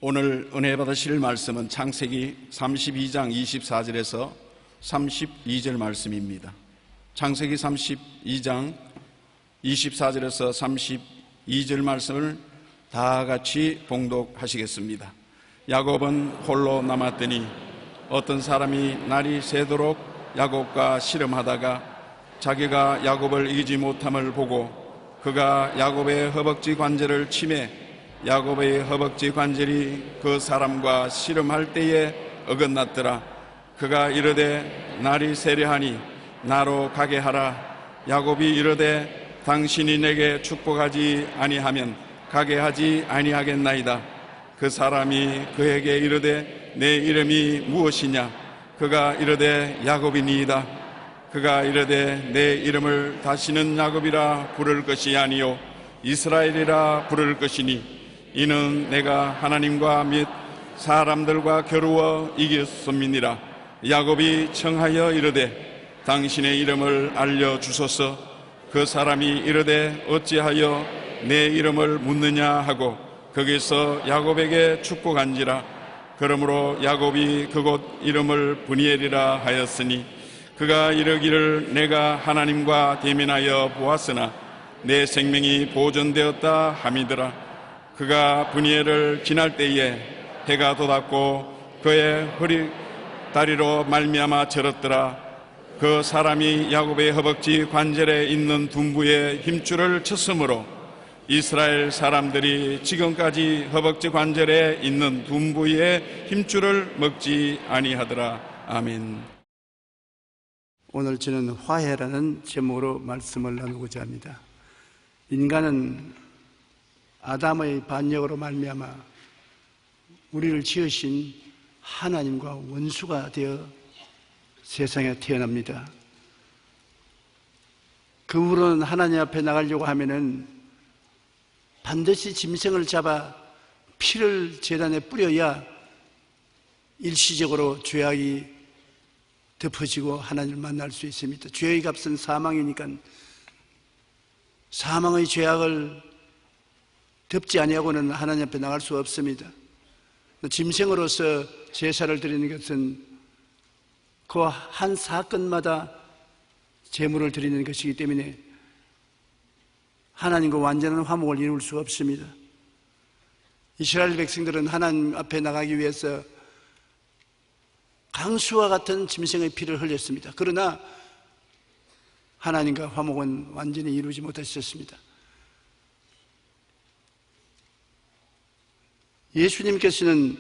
오늘 은혜 받으실 말씀은 창세기 32장 24절에서 32절 말씀입니다. 창세기 32장 24절에서 32절 말씀을 다 같이 봉독하시겠습니다. 야곱은 홀로 남았더니 어떤 사람이 날이 새도록 야곱과 씨름하다가 자기가 야곱을 이기지 못함을 보고 그가 야곱의 허벅지 관절을 치매 야곱의 허벅지 관절이 그 사람과 씨름할 때에 어긋났더라. 그가 이르되 날이 세려하니 나로 가게 하라. 야곱이 이르되 당신이 내게 축복하지 아니하면 가게 하지 아니하겠나이다. 그 사람이 그에게 이르되 내 이름이 무엇이냐? 그가 이르되 야곱이니이다. 그가 이르되 내 이름을 다시는 야곱이라 부를 것이 아니요 이스라엘이라 부를 것이니 이는 내가 하나님과 및 사람들과 겨루어 이겼음이니라. 야곱이 청하여 이르되 당신의 이름을 알려주소서. 그 사람이 이르되 어찌하여 내 이름을 묻느냐 하고 거기서 야곱에게 축복한지라. 그러므로 야곱이 그곳 이름을 브니엘이라 하였으니 그가 이르기를 내가 하나님과 대면하여 보았으나 내 생명이 보존되었다 함이더라. 그가 브니엘을 지날 때에 해가 돋았고 그의 허리 다리로 말미암아 절었더라. 그 사람이 야곱의 허벅지 관절에 있는 둔부에 힘줄을 쳤으므로 이스라엘 사람들이 지금까지 허벅지 관절에 있는 둔부의 힘줄을 먹지 아니하더라. 아멘. 오늘 저는 화해라는 제목으로 말씀을 나누고자 합니다. 인간은 아담의 반역으로 말미암아 우리를 지으신 하나님과 원수가 되어 세상에 태어납니다. 그 후로는 하나님 앞에 나가려고 하면은 반드시 짐승을 잡아 피를 제단에 뿌려야 일시적으로 죄악이 덮어지고 하나님을 만날 수 있습니다. 죄의 값은 사망이니까 사망의 죄악을 덮지 아니하고는 하나님 앞에 나갈 수 없습니다. 짐승으로서 제사를 드리는 것은 그 한 사건마다 제물을 드리는 것이기 때문에 하나님과 완전한 화목을 이룰 수 없습니다. 이스라엘 백성들은 하나님 앞에 나가기 위해서 강수와 같은 짐승의 피를 흘렸습니다. 그러나 하나님과 화목은 완전히 이루지 못하셨습니다. 예수님께서는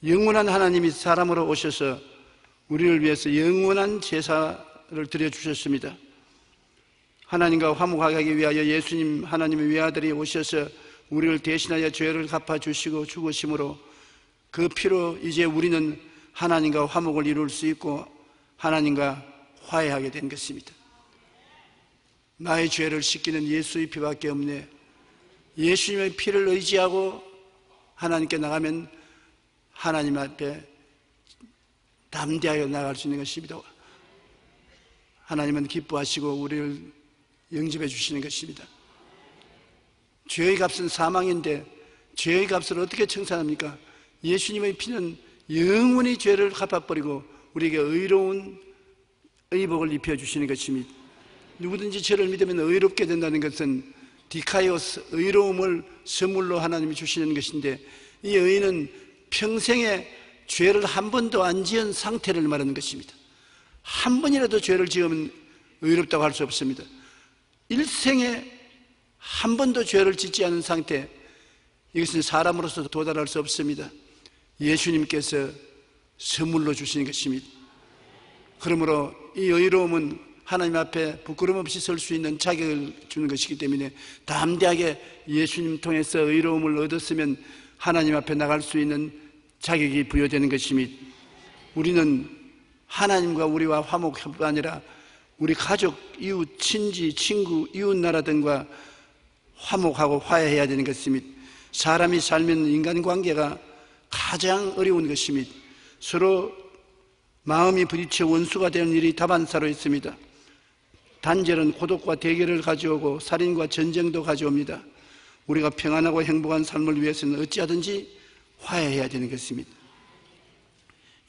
영원한 하나님이 사람으로 오셔서 우리를 위해서 영원한 제사를 드려주셨습니다. 하나님과 화목하기 위하여 예수님 하나님의 외아들이 오셔서 우리를 대신하여 죄를 갚아주시고 죽으심으로 그 피로 이제 우리는 하나님과 화목을 이룰 수 있고 하나님과 화해하게 된 것입니다. 나의 죄를 씻기는 예수의 피밖에 없네. 예수님의 피를 의지하고 하나님께 나가면 하나님 앞에 담대하게 나갈 수 있는 것입니다. 하나님은 기뻐하시고 우리를 영접해 주시는 것입니다. 죄의 값은 사망인데 죄의 값을 어떻게 청산합니까? 예수님의 피는 영원히 죄를 갚아버리고 우리에게 의로운 의복을 입혀주시는 것입니다. 누구든지 저를 믿으면 의롭게 된다는 것은 디카이오스, 의로움을 선물로 하나님이 주시는 것인데 이 의는 평생에 죄를 한 번도 안 지은 상태를 말하는 것입니다. 한 번이라도 죄를 지으면 의롭다고 할 수 없습니다. 일생에 한 번도 죄를 짓지 않은 상태, 이것은 사람으로서 도달할 수 없습니다. 예수님께서 선물로 주시는 것입니다. 그러므로 이 의로움은 하나님 앞에 부끄럼 없이 설 수 있는 자격을 주는 것이기 때문에 담대하게 예수님 통해서 의로움을 얻었으면 하나님 앞에 나갈 수 있는 자격이 부여되는 것입니다. 우리는 하나님과 우리와 화목뿐 아니라 우리 가족, 이웃, 친지, 친구, 이웃나라 등과 화목하고 화해해야 되는 것입니다. 사람이 살면 인간관계가 가장 어려운 것입니다. 서로 마음이 부딪혀 원수가 되는 일이 다반사로 있습니다. 단절은 고독과 대결을 가져오고 살인과 전쟁도 가져옵니다. 우리가 평안하고 행복한 삶을 위해서는 어찌하든지 화해해야 되는 것입니다.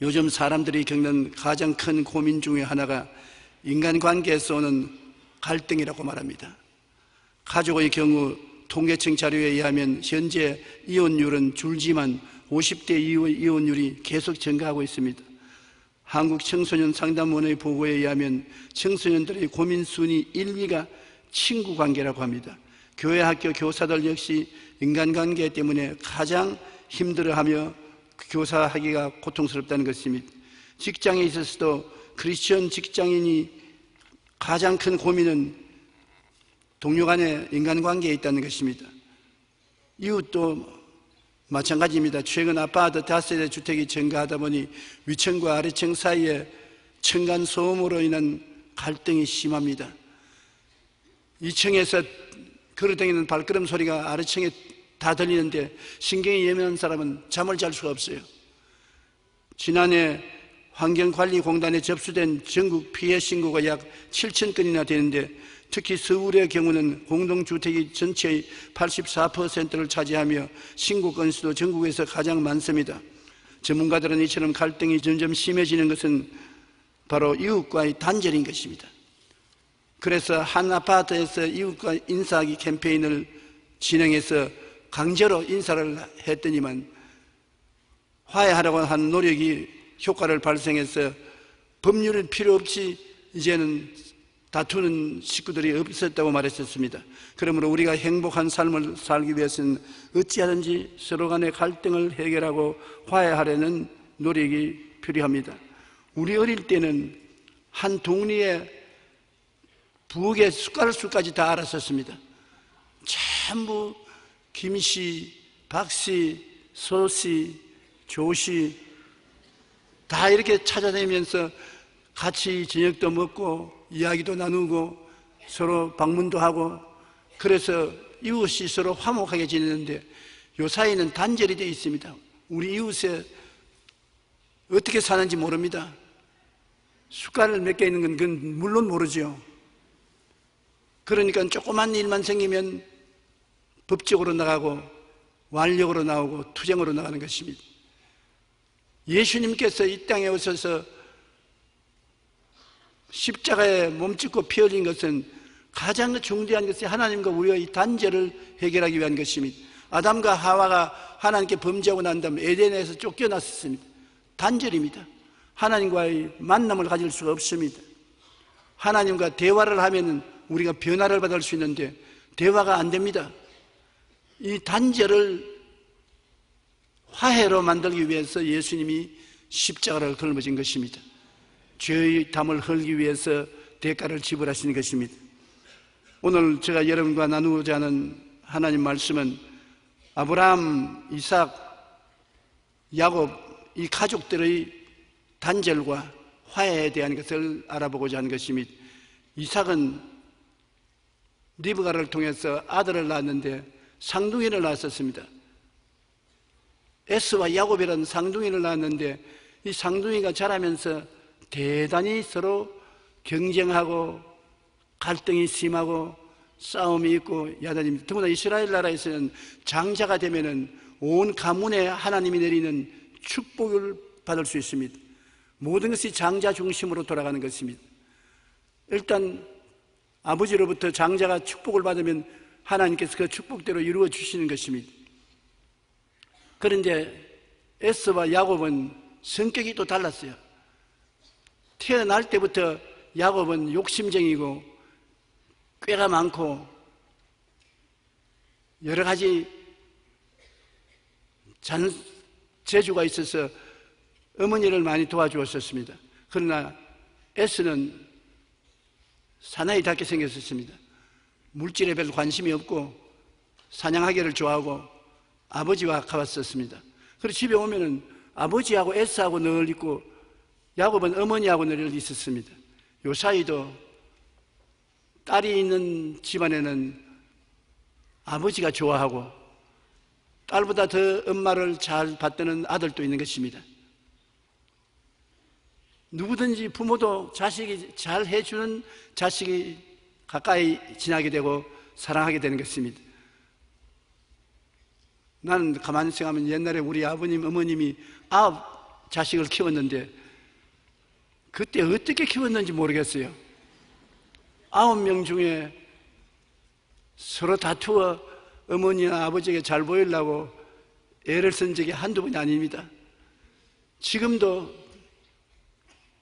요즘 사람들이 겪는 가장 큰 고민 중에 하나가 인간관계에서 오는 갈등이라고 말합니다. 가족의 경우 통계청 자료에 의하면 현재 이혼율은 줄지만 50대 이후의 이혼율이 계속 증가하고 있습니다. 한국 청소년 상담원의 보고에 의하면 청소년들의 고민 순위 1위가 친구 관계라고 합니다. 교회 학교 교사들 역시 인간관계 때문에 가장 힘들어하며 교사하기가 고통스럽다는 것입니다. 직장에 있어서도 크리스천 직장인이 가장 큰 고민은 동료 간의 인간관계에 있다는 것입니다. 이웃도 마찬가지입니다. 최근 아파트 5세대 주택이 증가하다 보니 위층과 아래층 사이에 층간소음으로 인한 갈등이 심합니다. 2층에서 걸어다니는 발걸음 소리가 아래층에 다 들리는데 신경이 예민한 사람은 잠을 잘 수가 없어요. 지난해 환경관리공단에 접수된 전국 피해 신고가 약 7,000건이나 되는데 특히 서울의 경우는 공동주택이 전체의 84%를 차지하며 신고 건수도 전국에서 가장 많습니다. 전문가들은 이처럼 갈등이 점점 심해지는 것은 바로 이웃과의 단절인 것입니다. 그래서 한 아파트에서 이웃과 인사하기 캠페인을 진행해서 강제로 인사를 했더니만 화해하려고 한 노력이 효과를 발생해서 법률은 필요 없이 이제는 다투는 식구들이 없었다고 말했었습니다. 그러므로 우리가 행복한 삶을 살기 위해서는 어찌하든지 서로 간의 갈등을 해결하고 화해하려는 노력이 필요합니다. 우리 어릴 때는 한 동리에 부엌의 숟가락수까지 다 알았었습니다. 전부 김씨, 박씨, 소씨, 조씨 다 이렇게 찾아다니면서 같이 저녁도 먹고 이야기도 나누고 서로 방문도 하고 그래서 이웃이 서로 화목하게 지내는데 요 사이는 단절이 되어 있습니다. 우리 이웃에 어떻게 사는지 모릅니다. 숟가락 몇 개 있는 건 그건 물론 모르죠. 그러니까 조그만 일만 생기면 법적으로 나가고 완력으로 나오고 투쟁으로 나가는 것입니다. 예수님께서 이 땅에 오셔서 십자가에 몸짓고 피 흘린 것은 가장 중대한 것이 하나님과 우리의 단절을 해결하기 위한 것입니다. 아담과 하와가 하나님께 범죄하고 난 다음 에덴에서 쫓겨났습니다. 단절입니다. 하나님과의 만남을 가질 수가 없습니다. 하나님과 대화를 하면 우리가 변화를 받을 수 있는데 대화가 안 됩니다. 이 단절을 화해로 만들기 위해서 예수님이 십자가를 걸어진 것입니다. 죄의 담을 헐기 위해서 대가를 지불하시는 것입니다. 오늘 제가 여러분과 나누고자 하는 하나님 말씀은 아브라함, 이삭, 야곱 이 가족들의 단절과 화해에 대한 것을 알아보고자 하는 것입니다. 이삭은 리브가를 통해서 아들을 낳았는데 쌍둥이를 낳았었습니다. 에스와 야곱이라는 쌍둥이를 낳았는데 이 쌍둥이가 자라면서 대단히 서로 경쟁하고 갈등이 심하고 싸움이 있고 야단입니다. 더구나 이스라엘 나라에서는 장자가 되면은 온 가문에 하나님이 내리는 축복을 받을 수 있습니다. 모든 것이 장자 중심으로 돌아가는 것입니다. 일단 아버지로부터 장자가 축복을 받으면 하나님께서 그 축복대로 이루어 주시는 것입니다. 그런데 에스와 야곱은 성격이 또 달랐어요. 태어날 때부터 야곱은 욕심쟁이고 꾀가 많고 여러 가지 재주가 있어서 어머니를 많이 도와주었었습니다. 그러나 에스는 사나이답게 생겼었습니다. 물질에 별로 관심이 없고 사냥하기를 좋아하고 아버지와 가봤었습니다. 그래서 집에 오면은 아버지하고 에스하고 늘 있고 야곱은 어머니하고 늘 있었습니다. 요 사이도 딸이 있는 집안에는 아버지가 좋아하고 딸보다 더 엄마를 잘 받드는 아들도 있는 것입니다. 누구든지 부모도 자식이 잘 해주는 자식이 가까이 지나게 되고 사랑하게 되는 것입니다. 나는 가만히 생각하면 옛날에 우리 아버님, 어머님이 9 자식을 키웠는데 그때 어떻게 키웠는지 모르겠어요. 9명 중에 서로 다투어 어머니나 아버지에게 잘 보이려고 애를 쓴 적이 한두 번이 아닙니다. 지금도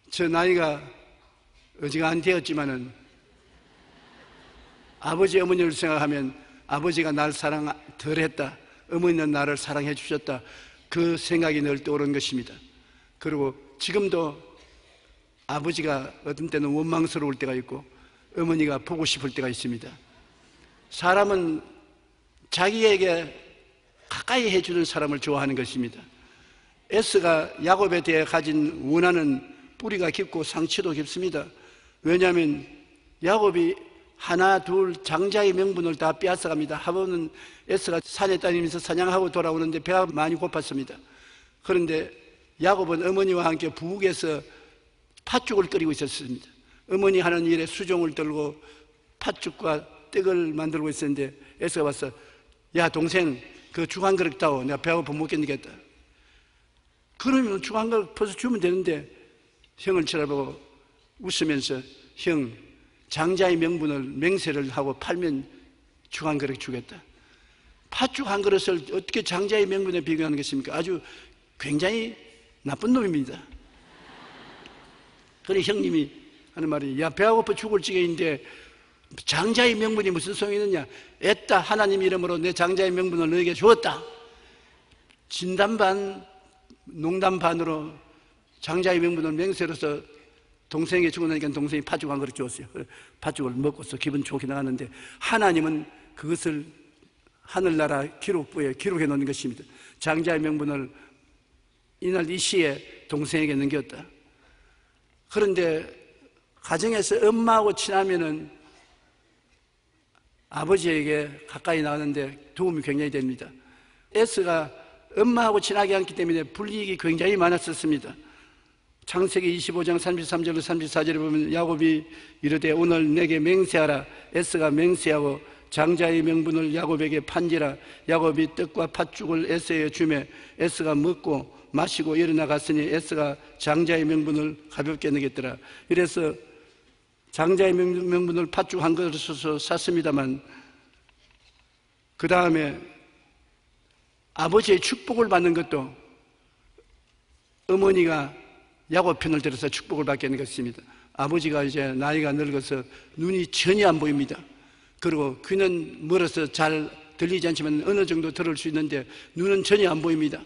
저 나이가 어지간히 되었지만은 아버지, 어머니를 생각하면 아버지가 날 사랑 덜 했다, 어머니는 나를 사랑해 주셨다, 그 생각이 늘 떠오르는 것입니다. 그리고 지금도 아버지가 어떤 때는 원망스러울 때가 있고 어머니가 보고 싶을 때가 있습니다. 사람은 자기에게 가까이 해주는 사람을 좋아하는 것입니다. 에스가 야곱에 대해 가진 원한은 뿌리가 깊고 상처도 깊습니다. 왜냐하면 야곱이 하나 둘 장자의 명분을 다 빼앗아갑니다. 하버는 에스가 산에 다니면서 사냥하고 돌아오는데 배가 많이 고팠습니다. 그런데 야곱은 어머니와 함께 부엌에서 팥죽을 끓이고 있었습니다. 어머니 하는 일에 수종을 들고 팥죽과 떡을 만들고 있었는데 에스가 와서, 야 동생, 그 죽 한 그릇 따오, 내가 배고파 못 견디겠다. 그러면 죽 한 그릇 퍼서 주면 되는데 형을 쳐다보고 웃으면서, 형, 장자의 명분을 맹세를 하고 팔면 죽 한 그릇 주겠다. 팥죽 한 그릇을 어떻게 장자의 명분에 비교하는 것입니까? 아주 굉장히 나쁜 놈입니다. 그래 형님이 하는 말이, 야 배가 고파 죽을 지경인데 장자의 명분이 무슨 소용이 있느냐. 애따 하나님 이름으로 내 장자의 명분을 너에게 주었다. 진담 반 농담 반으로 장자의 명분을 맹세로서 동생이 죽고 나니까 동생이 팥죽 한 그릇 주었어요. 팥죽을 먹고서 기분 좋게 나갔는데 하나님은 그것을 하늘나라 기록부에 기록해 놓는 것입니다. 장자의 명분을 이날 이 시에 동생에게 넘겼다. 그런데 가정에서 엄마하고 친하면은 아버지에게 가까이 나가는데 도움이 굉장히 됩니다. 에스가 엄마하고 친하게 않기 때문에 불이익이 굉장히 많았었습니다. 창세기 25장 33절로 34절에 보면 야곱이 이르되 오늘 내게 맹세하라. 에스가 맹세하고 장자의 명분을 야곱에게 판지라. 야곱이 떡과 팥죽을 에스에게 주매 에스가 먹고 마시고 일어나 갔으니 에스가 장자의 명분을 가볍게 느꼈더라. 이래서 장자의 명분을 팥죽 한 그릇으로 샀습니다만 그 다음에 아버지의 축복을 받는 것도 어머니가 야곱 편을 들어서 축복을 받게 하는 것입니다. 아버지가 이제 나이가 늙어서 눈이 전혀 안 보입니다. 그리고 귀는 멀어서 잘 들리지 않지만 어느 정도 들을 수 있는데 눈은 전혀 안 보입니다.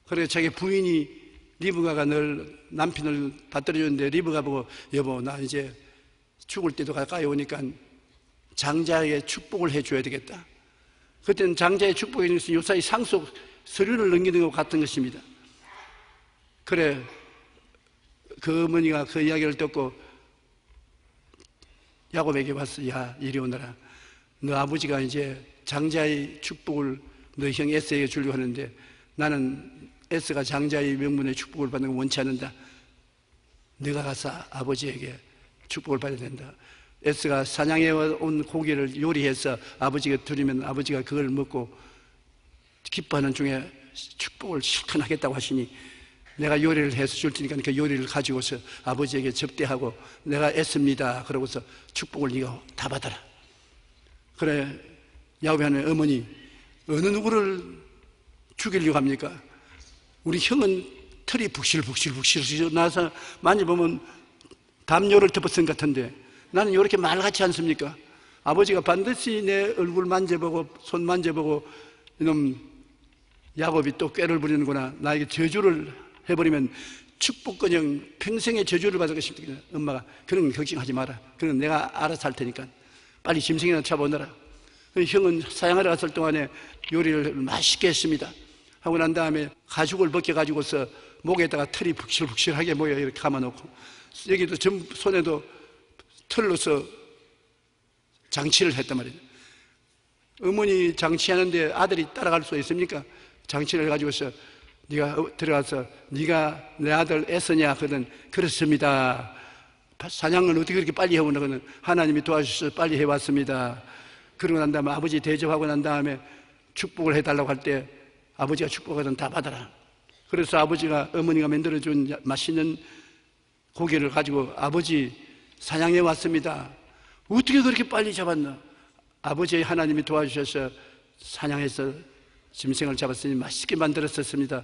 그래서 자기 부인이 리브가가 늘 남편을 받들어 주는데 리브가 보고, 여보 나 이제 죽을 때도 가까이 오니까 장자에게 축복을 해줘야 되겠다. 그때는 장자의 축복이 있는 것은 요사이 상속 서류를 넘기는 것 같은 것입니다. 그래 그 어머니가 그 이야기를 듣고 야곱에게 와서, 야 이리 오너라. 너 아버지가 이제 장자의 축복을 너 형 에스에게 주려고 하는데 나는 에스가 장자의 명분의 축복을 받는 걸 원치 않는다. 네가 가서 아버지에게 축복을 받아야 된다. 에스가 사냥해 온 고기를 요리해서 아버지에게 드리면 아버지가 그걸 먹고 기뻐하는 중에 축복을 실컷 하겠다고 하시니 내가 요리를 해서 줄 테니까 그 요리를 가지고서 아버지에게 접대하고 내가 애씁니다 그러고서 축복을 네가 다 받아라. 그래 야곱이 하는 어머니, 어느 누구를 죽이려고 합니까? 우리 형은 털이 북실북실 나서 만져보면 담요를 덮어쓴 것 같은데 나는 이렇게 말같지 않습니까? 아버지가 반드시 내 얼굴 만져보고 손 만져보고 이놈 야곱이 또 꾀를 부리는구나, 나에게 저주를 해버리면 축복커녕 평생의 저주를 받을 것입니다. 엄마가 그런 거 걱정하지 마라. 그건 내가 알아서 할 테니까 빨리 짐승이나 잡아오너라. 형은 사양하러 갔을 동안에 요리를 맛있게 했습니다. 하고 난 다음에 가죽을 벗겨가지고서 목에다가 털이 북실북실하게 모여 이렇게 감아놓고 여기도 손에도 털로서 장치를 했단 말이에요. 어머니 장치하는데 아들이 따라갈 수 있습니까? 장치를 가지고서 네가 들어가서 네가 내 아들 애쓰냐 하거든. 그렇습니다. 사냥을 어떻게 그렇게 빨리 해오나 하거든. 하나님이 도와주셔서 빨리 해왔습니다. 그러고 난 다음에 아버지 대접하고 난 다음에 축복을 해달라고 할 때 아버지가 축복하든 다 받아라. 그래서 아버지가 어머니가 만들어준 맛있는 고기를 가지고 아버지 사냥해 왔습니다. 어떻게 그렇게 빨리 잡았나? 아버지의 하나님이 도와주셔서 사냥해서 짐승을 잡았으니 맛있게 만들었었습니다.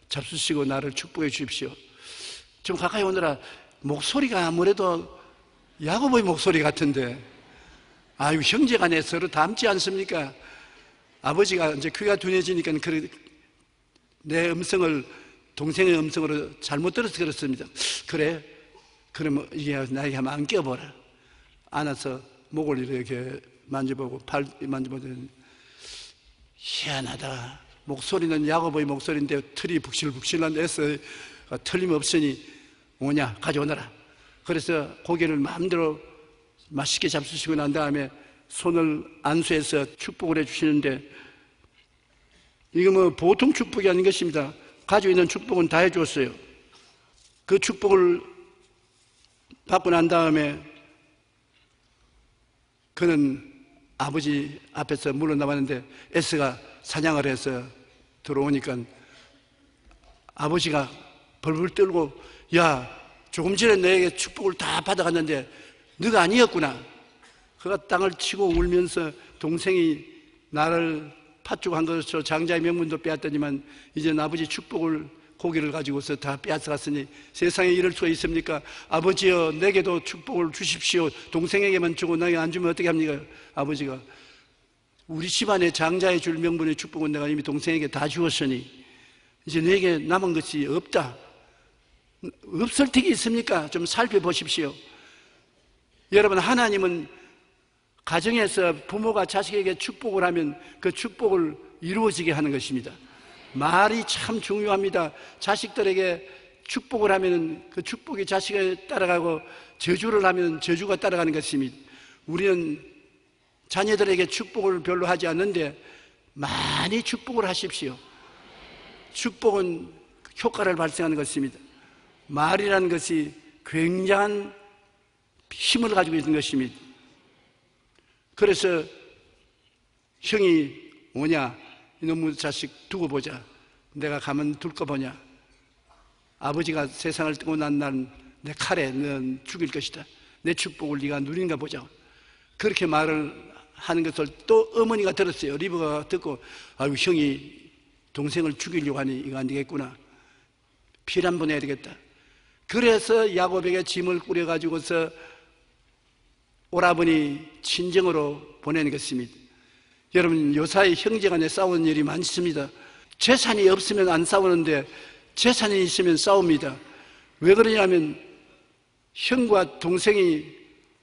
잡수시고 나를 축복해 주십시오. 좀 가까이 오느라 목소리가 아무래도 야고보의 목소리 같은데, 아유, 형제간에 서로 닮지 않습니까? 아버지가 이제 귀가 둔해지니까 내 음성을 동생의 음성으로 잘못 들어서 그렇습니다. 그래? 그러면 이게 나에게 한번 안겨보라. 안아서 목을 이렇게 만져보고 팔 만져보더니 희한하다. 목소리는 야고보의 목소리인데 틀이 북실북실한 에서 틀림없으니 오냐 가져오너라. 그래서 고기를 마음대로 맛있게 잡수시고 난 다음에 손을 안수해서 축복을 해주시는데, 이거 뭐 보통 축복이 아닌 것입니다. 가지고 있는 축복은 다 해주었어요. 그 축복을 받고 난 다음에 그는 아버지 앞에서 물러나왔는데 에스가 사냥을 해서 들어오니까 아버지가 벌벌 떨고, 야, 조금 전에 너에게 축복을 다 받아갔는데 너가 아니었구나. 그가 땅을 치고 울면서 동생이 나를 팥죽 한 것으로 장자의 명분도 빼앗더니만 이제는 아버지 축복을 고기를 가지고서 다 빼앗아갔으니 세상에 이럴 수가 있습니까? 아버지여, 내게도 축복을 주십시오. 동생에게만 주고 나에게 안 주면 어떻게 합니까? 아버지가 우리 집안의 장자의 줄 명분의 축복은 내가 이미 동생에게 다 주었으니 이제 너에게 남은 것이 없다. 없을 턱이 있습니까? 좀 살펴보십시오. 여러분, 하나님은 가정에서 부모가 자식에게 축복을 하면 그 축복을 이루어지게 하는 것입니다. 말이 참 중요합니다. 자식들에게 축복을 하면 그 축복이 자식에 따라가고 저주를 하면 저주가 따라가는 것입니다. 우리는 자녀들에게 축복을 별로 하지 않는데 많이 축복을 하십시오. 축복은 효과를 발생하는 것입니다. 말이라는 것이 굉장한 힘을 가지고 있는 것입니다. 그래서 형이 오냐, 이놈의 자식 두고 보자. 내가 가면 둘 거 보냐. 아버지가 세상을 뜨고 난 날 내 칼에 넌 죽일 것이다. 내 축복을 네가 누린가 보자. 그렇게 말을 하는 것을 또 어머니가 들었어요. 리브가 듣고, 아유, 형이 동생을 죽이려고 하니 이거 안 되겠구나. 피를 한번 해야 되겠다. 그래서 야곱에게 짐을 꾸려가지고서 오라버니 친정으로 보내는 것입니다. 여러분, 요사이 형제간에 싸우는 일이 많습니다. 재산이 없으면 안 싸우는데 재산이 있으면 싸웁니다. 왜 그러냐면 형과 동생이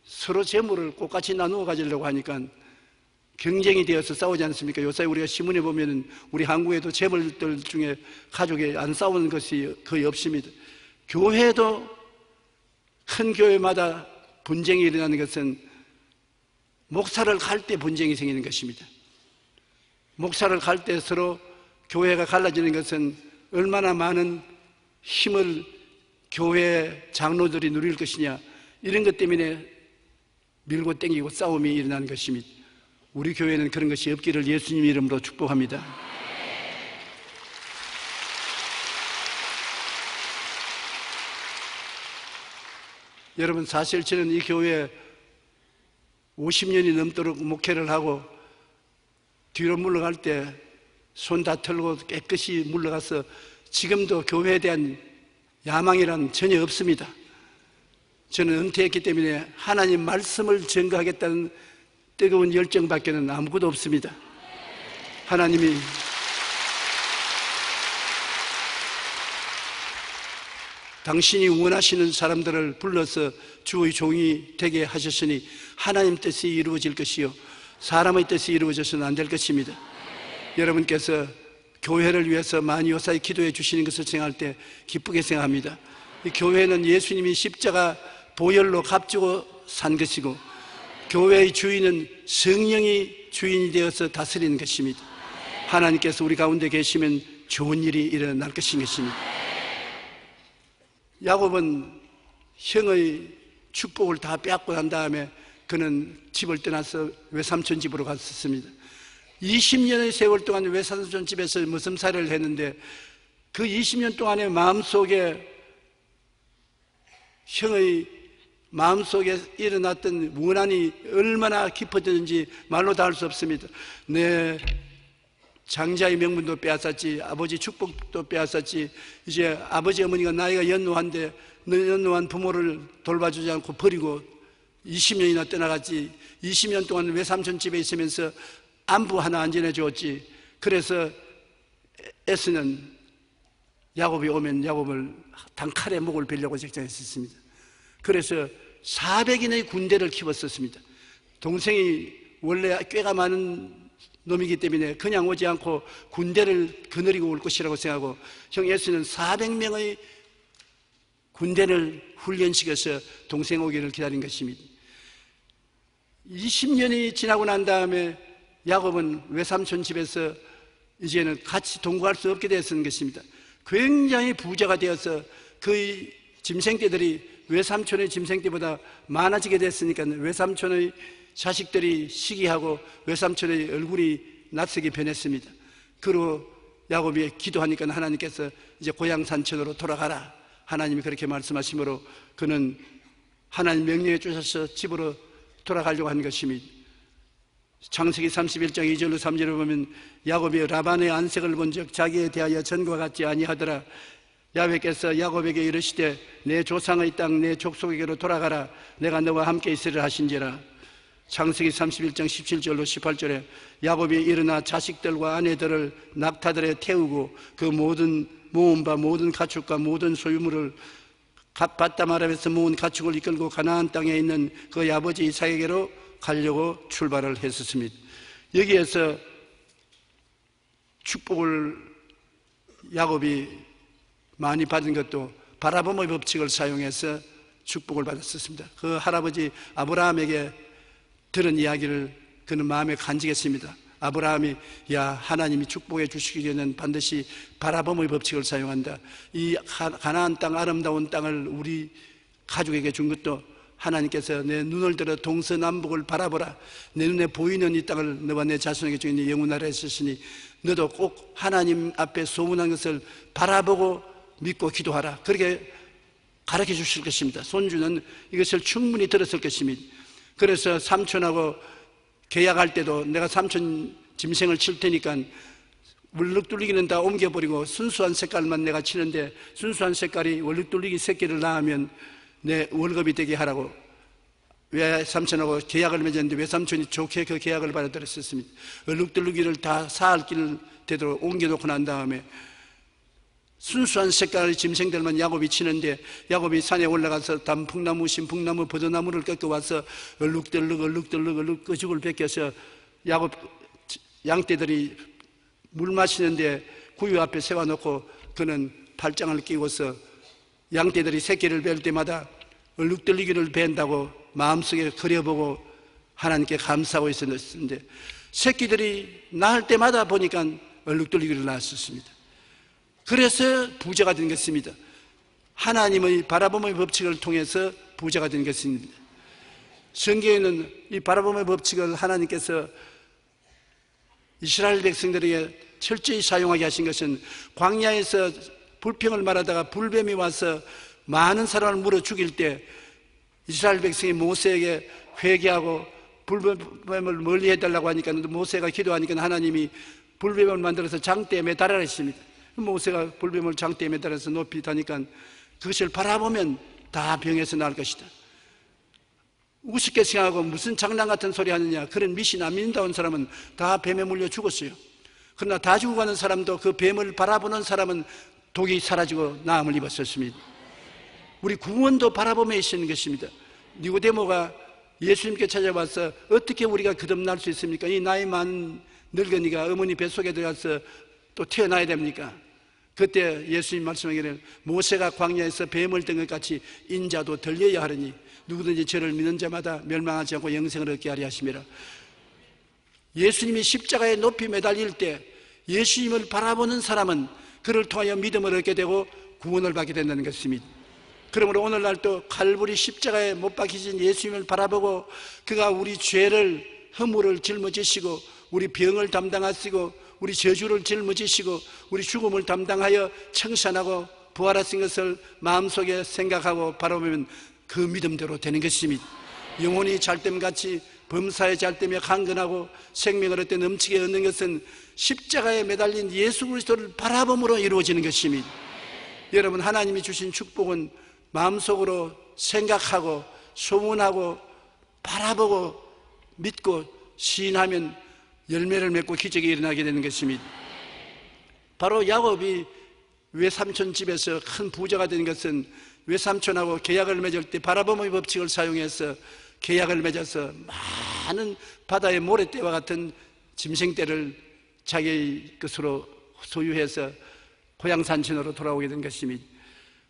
서로 재물을 똑같이 나누어 가지려고 하니까 경쟁이 되어서 싸우지 않습니까? 요사이 우리가 신문에 보면 우리 한국에도 재벌들 중에 가족이 안 싸우는 것이 거의 없습니다. 교회도 큰 교회마다 분쟁이 일어나는 것은 목사를 갈 때 분쟁이 생기는 것입니다. 목사를 갈 때 서로 교회가 갈라지는 것은 얼마나 많은 힘을 교회 장로들이 누릴 것이냐, 이런 것 때문에 밀고 땡기고 싸움이 일어나는 것입니다. 우리 교회는 그런 것이 없기를 예수님 이름으로 축복합니다. 여러분, 사실 저는 이 교회에 50년이 넘도록 목회를 하고 뒤로 물러갈 때 손 다 털고 깨끗이 물러가서 지금도 교회에 대한 야망이란 전혀 없습니다. 저는 은퇴했기 때문에 하나님 말씀을 전가하겠다는 뜨거운 열정밖에는 아무것도 없습니다. 하나님이 당신이 원하시는 사람들을 불러서 주의 종이 되게 하셨으니 하나님 뜻이 이루어질 것이요 사람의 뜻이 이루어져서는 안 될 것입니다. 여러분께서 교회를 위해서 많이 요사이 기도해 주시는 것을 생각할 때 기쁘게 생각합니다. 이 교회는 예수님이 십자가 보혈로 값주고 산 것이고 교회의 주인은 성령이 주인이 되어서 다스리는 것입니다. 하나님께서 우리 가운데 계시면 좋은 일이 일어날 것입니다. 야곱은 형의 축복을 다 빼앗고 난 다음에 그는 집을 떠나서 외삼촌 집으로 갔었습니다. 20년의 세월 동안 외삼촌 집에서 머슴살이를 했는데 그 20년 동안의 마음속에 형의 마음속에 일어났던 원한이 얼마나 깊어졌는지 말로 다 할 수 없습니다. 내 장자의 명분도 빼앗았지, 아버지 축복도 빼앗았지, 이제 아버지 어머니가 나이가 연노한데 연노한 부모를 돌봐주지 않고 버리고 20년이나 떠나갔지. 20년 동안 외삼촌 집에 있으면서 안부 하나 안 전해주었지. 그래서 에스는 야곱이 오면 야곱을 단칼에 목을 베려고 작정했었습니다. 그래서 400인의 군대를 키웠었습니다. 동생이 원래 꾀가 많은 놈이기 때문에 그냥 오지 않고 군대를 거느리고 올 것이라고 생각하고 형 에스는 400명의 군대를 훈련시켜서 동생 오기를 기다린 것입니다. 20년이 지나고 난 다음에 야곱은 외삼촌 집에서 이제는 같이 동거할 수 없게 되었던 것입니다. 굉장히 부자가 되어서 그 짐승떼들이 외삼촌의 짐승떼보다 많아지게 됐으니까 외삼촌의 자식들이 시기하고 외삼촌의 얼굴이 낯설게 변했습니다. 그리고 야곱이 기도하니까 하나님께서 이제 고향 산천으로 돌아가라, 하나님이 그렇게 말씀하시므로 그는 하나님 명령해 주셔서 집으로 돌아가려고 한 것입니다. 창세기 31장 2절로 3절을 보면 야곱이 라반의 안색을 본즉 자기에 대하여 전과 같지 아니하더라. 야훼께서 야곱에게 이르시되 내 조상의 땅 내 족속에게로 돌아가라, 내가 너와 함께 있으리라 하신지라. 창세기 31장 17절로 18절에 야곱이 일어나 자식들과 아내들을 낙타들에 태우고 그 모든 모은 바 모든 가축과 모든 소유물을 밧담 아랍에서 모은 가축을 이끌고 가나안 땅에 있는 그 아버지 이삭에게로 가려고 출발을 했었습니다. 여기에서 축복을 야곱이 많이 받은 것도 바라봄의 법칙을 사용해서 축복을 받았었습니다. 그 할아버지 아브라함에게 들은 이야기를 그는 마음에 간직했습니다. 아브라함이 야, 하나님이 축복해 주시기 전에는 반드시 바라봄의 법칙을 사용한다. 이 가나안 땅, 아름다운 땅을 우리 가족에게 준 것도 하나님께서 내 눈을 들어 동서남북을 바라보라, 내 눈에 보이는 이 땅을 너와 내 자손에게 주니 영원하라 했으니 너도 꼭 하나님 앞에 소문한 것을 바라보고 믿고 기도하라, 그렇게 가르쳐 주실 것입니다. 손주는 이것을 충분히 들었을 것입니다. 그래서 삼촌하고 계약할 때도 내가 삼촌 짐승을 칠 테니까 월룩뚫리기는 다 옮겨버리고 순수한 색깔만 내가 치는데 순수한 색깔이 월룩뚫리기 새끼를 낳으면 내 월급이 되게 하라고 외삼촌하고 계약을 맺었는데 외삼촌이 좋게 그 계약을 받아들였었습니다. 월룩뚫리기를 다 사흘길 되도록 옮겨놓고 난 다음에 순수한 색깔의 짐승들만 야곱이 치는데 야곱이 산에 올라가서 단풍나무, 신풍나무, 버드나무를 꺾어 와서 얼룩덜룩 끄죽을 벗겨서 야곱 양떼들이 물 마시는데 구유 앞에 세워놓고 그는 팔짱을 끼고서 양떼들이 새끼를 뵐 때마다 얼룩덜리기를 벤다고 마음속에 그려보고 하나님께 감사하고 있었는데 새끼들이 낳을 때마다 보니까 얼룩덜리기를 낳았었습니다. 그래서 부자가 된 것입니다. 하나님의 바라봄의 법칙을 통해서 부자가 된 것입니다. 성경에는 이 바라봄의 법칙을 하나님께서 이스라엘 백성들에게 철저히 사용하게 하신 것은 광야에서 불평을 말하다가 불뱀이 와서 많은 사람을 물어 죽일 때 이스라엘 백성이 모세에게 회개하고 불뱀을 멀리 해달라고 하니까 모세가 기도하니까 하나님이 불뱀을 만들어서 장대에 매달아라 했습니다. 모세가 불뱀을 장대에 매달아서 높이 다니까 그것을 바라보면 다 병에서 나을 것이다. 우습게 생각하고 무슨 장난 같은 소리 하느냐, 그런 미신 안 믿는다는 사람은 다 뱀에 물려 죽었어요. 그러나 다 죽어가는 사람도 그 뱀을 바라보는 사람은 독이 사라지고 나음을 입었었습니다. 우리 구원도 바라보며 있는 것입니다. 니고데모가 예수님께 찾아와서 어떻게 우리가 거듭날 수 있습니까? 이 나이 많은 늙은이가 어머니 뱃속에 들어가서 또 태어나야 됩니까? 그때 예수님 말씀하기를 모세가 광야에서 뱀을 든 것 같이 인자도 들려야 하리니 누구든지 저를 믿는 자마다 멸망하지 않고 영생을 얻게 하리 하심이라. 예수님이 십자가에 높이 매달릴 때 예수님을 바라보는 사람은 그를 통하여 믿음을 얻게 되고 구원을 받게 된다는 것입니다. 그러므로 오늘날 또 칼부리 십자가에 못 박히신 예수님을 바라보고 그가 우리 죄를 허물을 짊어지시고 우리 병을 담당하시고 우리 저주를 짊어지시고 우리 죽음을 담당하여 청산하고 부활하신 것을 마음속에 생각하고 바라보면 그 믿음대로 되는 것입니다. 영혼이 잘됨같이 범사에 잘되며 강건하고 생명을 얻되 넘치게 얻는 것은 십자가에 매달린 예수 그리스도를 바라봄으로 이루어지는 것입니다. 여러분, 하나님이 주신 축복은 마음속으로 생각하고 소문하고 바라보고 믿고 시인하면 열매를 맺고 기적이 일어나게 되는 것입니다. 바로 야곱이 외삼촌 집에서 큰 부자가 된 것은 외삼촌하고 계약을 맺을 때 바라봄의 법칙을 사용해서 계약을 맺어서 많은 바다의 모래떼와 같은 짐승떼를 자기 것으로 소유해서 고향산천으로 돌아오게 된 것입니다.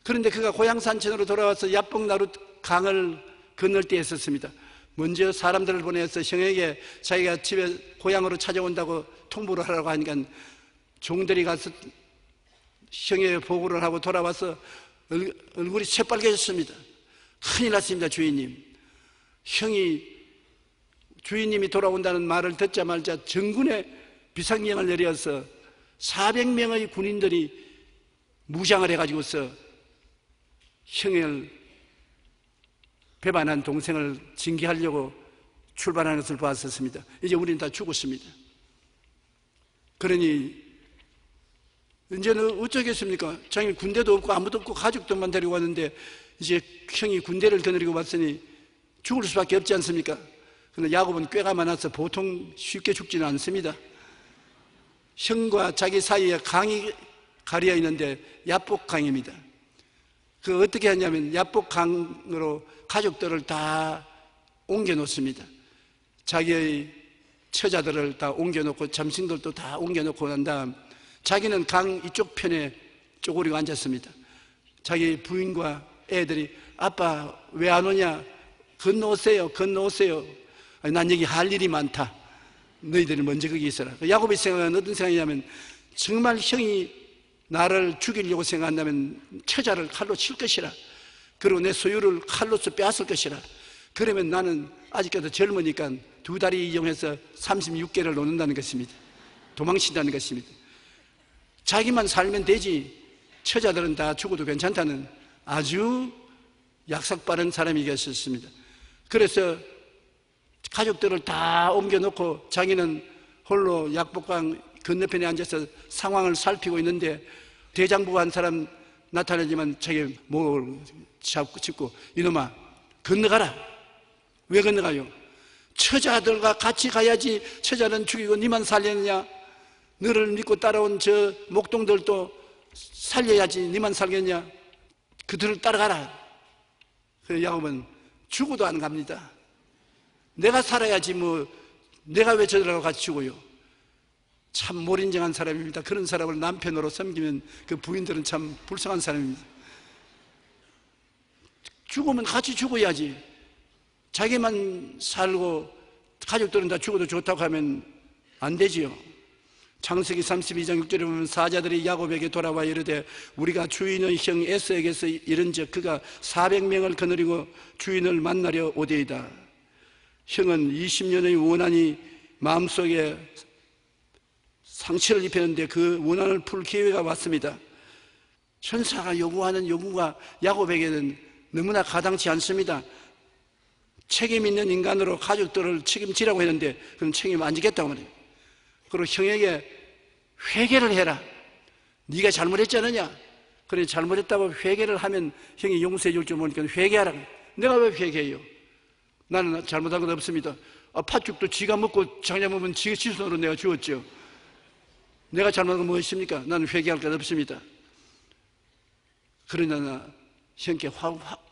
그런데 그가 고향산천으로 돌아와서 야복나룻 강을 건널 때 있었습니다. 먼저 사람들을 보내서 형에게 자기가 집에 고향으로 찾아온다고 통보를 하라고 하니까 종들이 가서 형의 보고를 하고 돌아와서 얼굴이 새빨개졌습니다. 큰일 났습니다, 주인님. 형이 주인님이 돌아온다는 말을 듣자마자 정군에 비상령을 내려서 400명의 군인들이 무장을 해가지고서 형을 배반한 동생을 징계하려고 출발하는 것을 봤었습니다. 이제 우리는 다 죽었습니다. 그러니 이제는 어쩌겠습니까? 자기 군대도 없고 아무도 없고 가족들만 데리고 왔는데 이제 형이 군대를 거느리고 왔으니 죽을 수밖에 없지 않습니까? 그런데 야곱은 꾀가 많아서 보통 쉽게 죽지는 않습니다. 형과 자기 사이에 강이 가려 있는데 야복강입니다. 그 어떻게 하냐면 야복강으로 가족들을 다 옮겨 놓습니다. 자기의 처자들을 다 옮겨 놓고 잠신들도 다 옮겨 놓고 난 다음 자기는 강 이쪽 편에 쪼그리고 앉았습니다. 자기 부인과 애들이 아빠 왜 안 오냐? 건너오세요. 건너오세요. 아니, 난 여기 할 일이 많다. 너희들이 먼저 거기 있어라. 야곱의 생각은 어떤 생각이냐면 정말 형이 나를 죽이려고 생각한다면 처자를 칼로 칠 것이라. 그리고 내 소유를 칼로서 빼앗을 것이라. 그러면 나는 아직까지 젊으니까 2다리 이용해서 36개를 놓는다는 것입니다. 도망친다는 것입니다. 자기만 살면 되지 처자들은 다 죽어도 괜찮다는 아주 약삭 빠른 사람이 계셨습니다. 그래서 가족들을 다 옮겨놓고 자기는 홀로 약복강 건너편에 앉아서 상황을 살피고 있는데 대장부가 한 사람 나타나지만 자기 목을 잡고 짚고 이놈아 건너가라. 왜 건너가요? 처자들과 같이 가야지. 처자는 죽이고 니만 살렸느냐? 너를 믿고 따라온 저 목동들도 살려야지. 니만 살겠냐? 그들을 따라가라. 그래서 야곱은 죽어도 안 갑니다. 내가 살아야지 뭐 내가 왜 저들하고 같이 죽어요? 참 몰인정한 사람입니다. 그런 사람을 남편으로 섬기면 그 부인들은 참 불쌍한 사람입니다. 죽으면 같이 죽어야지. 자기만 살고 가족들은 다 죽어도 좋다고 하면 안 되지요. 창세기 32장 6절에 보면 사자들이 야곱에게 돌아와 이르되 우리가 주인의 형 에서에게서 이른즉 그가 400명을 거느리고 주인을 만나려 오되이다. 형은 20년의 원한이 마음속에 상처를 입혔는데 그 원한을 풀 기회가 왔습니다. 천사가 요구하는 요구가 야곱에게는 너무나 가당치 않습니다. 책임 있는 인간으로 가족들을 책임지라고 했는데 그럼 책임 안 지겠다고 말해요. 그리고 형에게 회개를 해라. 네가 잘못했지 않느냐? 그래 잘못했다고 회개를 하면 형이 용서해 줄 줄 모르니까 회개하라. 내가 왜 회개해요? 나는 잘못한 건 없습니다. 팥죽도 지가 먹고 장자 먹으면 지 손으로 내가 주었죠. 내가 잘못한 건 무엇입니까? 나는 회개할 것 없습니다. 그러나 형께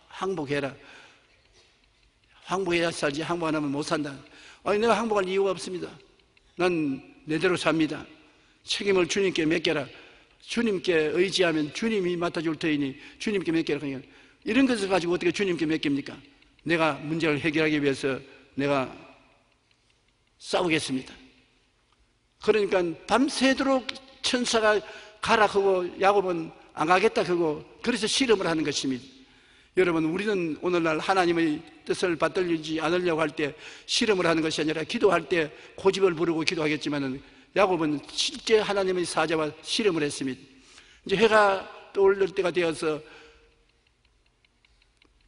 항복해라. 항복해야 살지 항복 안 하면 못 산다. 아니 내가 항복할 이유가 없습니다. 난 내대로 삽니다. 책임을 주님께 맡겨라. 주님께 의지하면 주님이 맡아줄 터이니 주님께 맡겨라. 이런 것을 가지고 어떻게 주님께 맡깁니까? 내가 문제를 해결하기 위해서 내가 싸우겠습니다. 그러니까 밤새도록 천사가 가라 하고 야곱은 안 가겠다 하고 그래서 실험을 하는 것입니다. 여러분, 우리는 오늘날 하나님의 뜻을 받들지 않으려고 할 때 실험을 하는 것이 아니라 기도할 때 고집을 부르고 기도하겠지만은 야곱은 실제 하나님의 사자와 실험을 했습니다. 이제 해가 떠오를 때가 되어서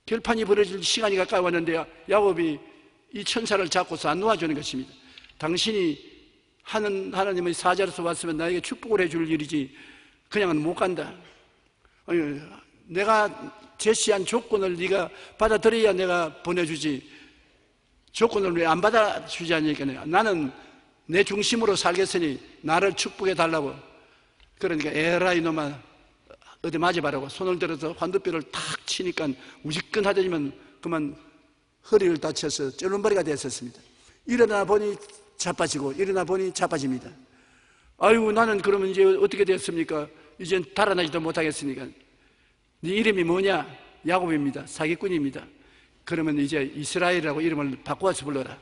결판이 벌어질 시간이 가까이 왔는데 야곱이 이 천사를 잡고서 안 놓아주는 것입니다. 당신이 하나님의 사자로서 왔으면 나에게 축복을 해줄 일이지 그냥은 못 간다. 아니, 내가 제시한 조건을 네가 받아들여야 내가 보내주지 조건을 왜 안 받아주지 않으니까 나는 내 중심으로 살겠으니 나를 축복해 달라고. 그러니까 에라 이놈아 어디 맞아봐라고 손을 들어서 환두뼈를 탁 치니까 우지끈하더니만 그만 허리를 다쳐서 쩔름발이가 됐었습니다. 일어나 보니 자빠지고 일어나 보니 자빠집니다. 아이고 나는 그러면 이제 어떻게 됐습니까? 이젠 달아나지도 못하겠으니까 네 이름이 뭐냐? 야곱입니다. 사기꾼입니다. 그러면 이제 이스라엘이라고 이름을 바꿔서 불러라.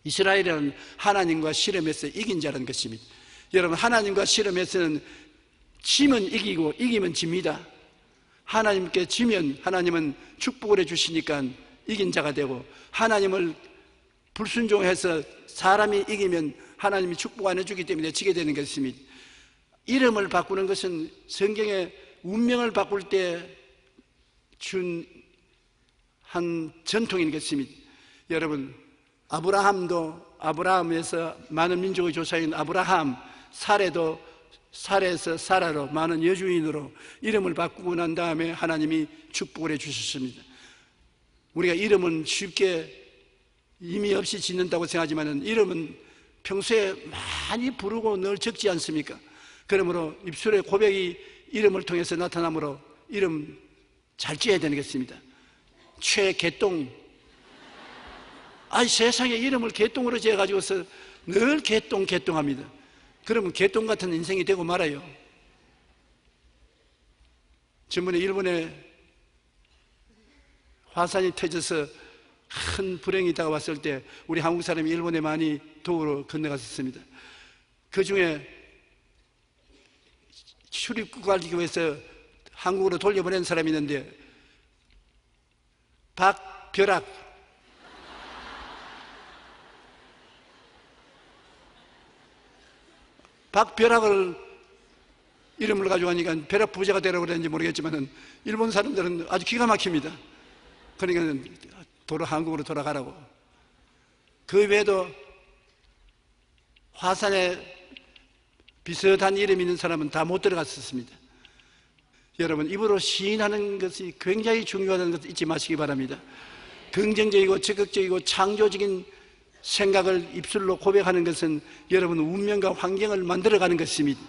이스라엘은 하나님과 실험에서 이긴 자라는 것입니다. 여러분, 하나님과 실험에서는 지면 이기고 이기면 집니다. 하나님께 지면 하나님은 축복을 해주시니까 이긴 자가 되고, 하나님을 불순종해서 사람이 이기면 하나님이 축복 안 해주기 때문에 지게 되는 것입니다. 이름을 바꾸는 것은 성경에 운명을 바꿀 때 준 한 전통인 것입니다. 여러분, 아브라함에서 많은 민족의 조상인 아브라함, 살에서 사라로 많은 여주인으로 이름을 바꾸고 난 다음에 하나님이 축복을 해 주셨습니다. 우리가 이름은 쉽게 의미 없이 짓는다고 생각하지만 이름은 평소에 많이 부르고 늘 적지 않습니까? 그러므로 입술의 고백이 이름을 통해서 나타나므로 이름 잘 지어야 되는 것입니다. 최개똥. 세상에 이름을 개똥으로 지어가지고서 늘 개똥합니다. 그러면 개똥 같은 인생이 되고 말아요. 전번에 일본에 화산이 터져서 큰 불행이 다가왔을 때 우리 한국 사람이 일본에 많이 도우러 건너갔었습니다. 그 중에 출입국가기구에서 한국으로 돌려보낸 사람이 있는데 박벼락을 이름을 가지고 하니까 벼락 부자가 되라고 그랬는지 모르겠지만 일본 사람들은 아주 기가 막힙니다. 그러니까 한국으로 돌아가라고. 그 외에도 화산에 비슷한 이름 있는 사람은 다 못 들어갔었습니다. 여러분, 입으로 시인하는 것이 굉장히 중요하다는 것을 잊지 마시기 바랍니다. 긍정적이고 적극적이고 창조적인 생각을 입술로 고백하는 것은 여러분 운명과 환경을 만들어가는 것입니다.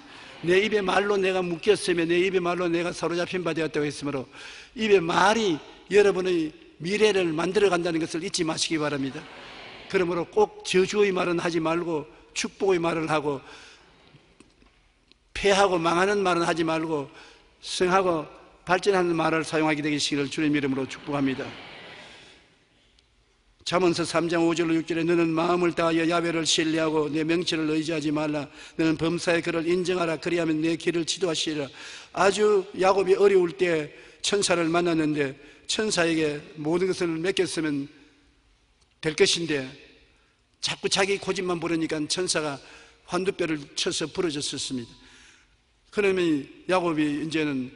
내 입의 말로 내가 묶였으며 내 입의 말로 내가 사로잡힌 바 되었다고 했으므로 입의 말이 여러분의 미래를 만들어간다는 것을 잊지 마시기 바랍니다. 그러므로 꼭 저주의 말은 하지 말고 축복의 말을 하고, 패하고 망하는 말은 하지 말고 성하고 발전하는 말을 사용하게 되시기를 주님 이름으로 축복합니다. 잠언서 3장 5절로 6절에 너는 마음을 다하여 야훼를 신뢰하고 내 명철을 의지하지 말라. 너는 범사의 그를 인정하라. 그리하면 내 길을 지도하시리라. 아주 야곱이 어려울 때 천사를 만났는데 천사에게 모든 것을 맡겼으면 될 것인데 자꾸 자기 고집만 부르니까 천사가 환두뼈를 쳐서 부러졌었습니다. 그러면 야곱이 이제는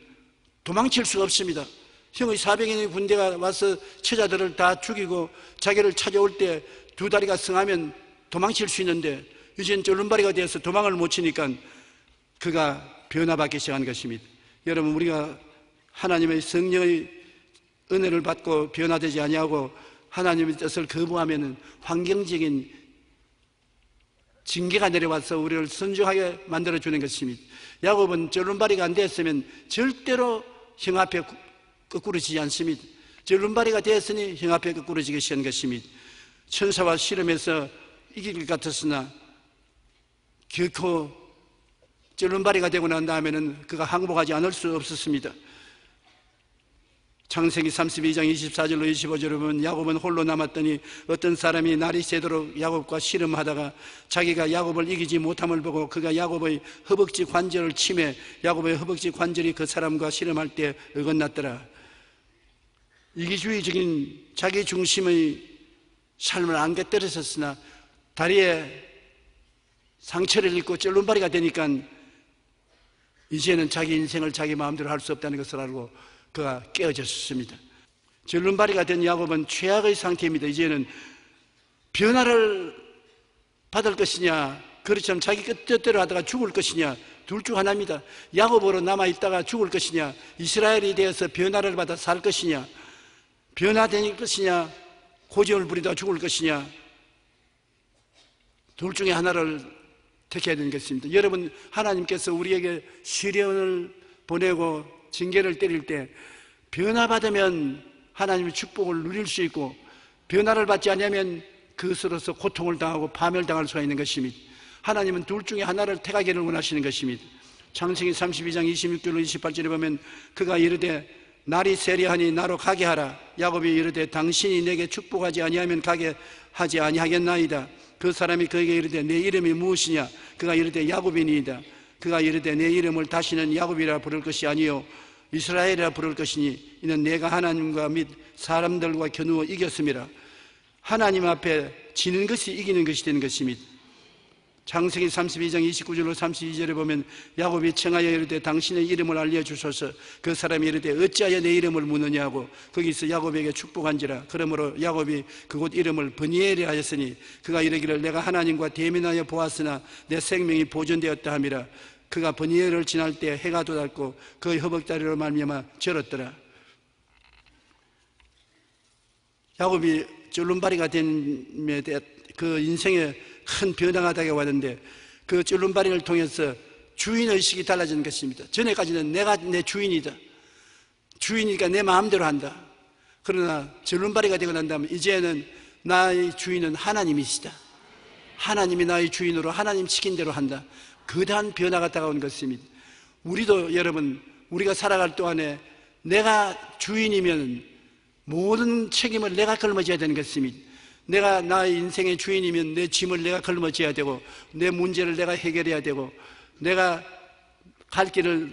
도망칠 수가 없습니다. 형의 400인의 군대가 와서 처자들을 다 죽이고 자기를 찾아올 때 두 다리가 성하면 도망칠 수 있는데 이제는 쫄른바리가 되어서 도망을 못 치니까 그가 변화받기 시작한 것입니다. 여러분, 우리가 하나님의 성령의 은혜를 받고 변화되지 아니하고 하나님의 뜻을 거부하면 환경적인 징계가 내려와서 우리를 순종하게 만들어주는 것입니다. 야곱은 쫄른바리가 안 됐으면 절대로 형 앞에 거꾸러지지 않습니다. 쫄른바리가 되었으니 형 앞에 거꾸러지기 시작한 것입니다. 천사와 실험에서 이길 것 같았으나 결코 쫄른바리가 되고 난 다음에는 그가 항복하지 않을 수 없었습니다. 창세기 32장 24절로 25절에 보면 야곱은 홀로 남았더니 어떤 사람이 날이 새도록 야곱과 씨름하다가 자기가 야곱을 이기지 못함을 보고 그가 야곱의 허벅지 관절을 치매 야곱의 허벅지 관절이 그 사람과 씨름할 때 어긋났더라. 이기주의적인 자기 중심의 삶을 안겨 떨어졌으나 다리에 상처를 입고 쩔눈발이가 되니까 이제는 자기 인생을 자기 마음대로 할 수 없다는 것을 알고 그가 깨어졌습니다. 쩔눈발이가 된 야곱은 최악의 상태입니다. 이제는 변화를 받을 것이냐, 그렇지 않으면 자기 뜻대로 하다가 죽을 것이냐, 둘 중 하나입니다. 야곱으로 남아있다가 죽을 것이냐, 이스라엘이 되어서 변화를 받아 살 것이냐, 변화될 것이냐, 고집을 부리다가 죽을 것이냐, 둘 중에 하나를 택해야 되는 것입니다. 여러분, 하나님께서 우리에게 시련을 보내고 징계를 때릴 때 변화받으면 하나님의 축복을 누릴 수 있고, 변화를 받지 않으면 그것으로서 고통을 당하고 파멸당할 수가 있는 것입니다. 하나님은 둘 중에 하나를 택하기를 원하시는 것입니다. 창세기 32장 26절로 28절에 보면 그가 이르되 날이 세려하니 나로 가게 하라. 야곱이 이르되 당신이 내게 축복하지 아니하면 가게 하지 아니하겠나이다. 그 사람이 그에게 이르되 내 이름이 무엇이냐? 그가 이르되 야곱이니이다. 그가 이르되 내 이름을 다시는 야곱이라 부를 것이 아니요 이스라엘이라 부를 것이니 이는 내가 하나님과 및 사람들과 겨누어 이겼음이라. 하나님 앞에 지는 것이 이기는 것이 되는 것입니다. 창세기 32장 29절로 32절에 보면 야곱이 청하여 이르되 당신의 이름을 알려주소서. 그 사람이 이르되 어찌하여 내 이름을 묻느냐고 거기서 야곱에게 축복한지라. 그러므로 야곱이 그곳 이름을 브니엘이라 하였으니 그가 이르기를 내가 하나님과 대면하여 보았으나 내 생명이 보존되었다 함이라. 그가 브니엘을 지날 때 해가 돋았고 그의 허벅다리로 말미암아 절었더라. 야곱이 쩔눈발이가 된 그 인생에 큰 변화가 다가왔는데 그 쩔눈발이를 통해서 주인의식이 달라지는 것입니다. 전에까지는 내가 내 주인이다, 주인이니까 내 마음대로 한다. 그러나 쩔눈발이가 되고 난 다음에 이제는 나의 주인은 하나님이시다, 하나님이 나의 주인으로 하나님 시킨 대로 한다. 거대한 변화가 다가온 것입니다. 우리도 여러분, 우리가 살아갈 동안에 내가 주인이면 모든 책임을 내가 걸머져야 되는 것입니다. 내가 나의 인생의 주인이면 내 짐을 내가 걸머져야 되고 내 문제를 내가 해결해야 되고 내가 갈 길을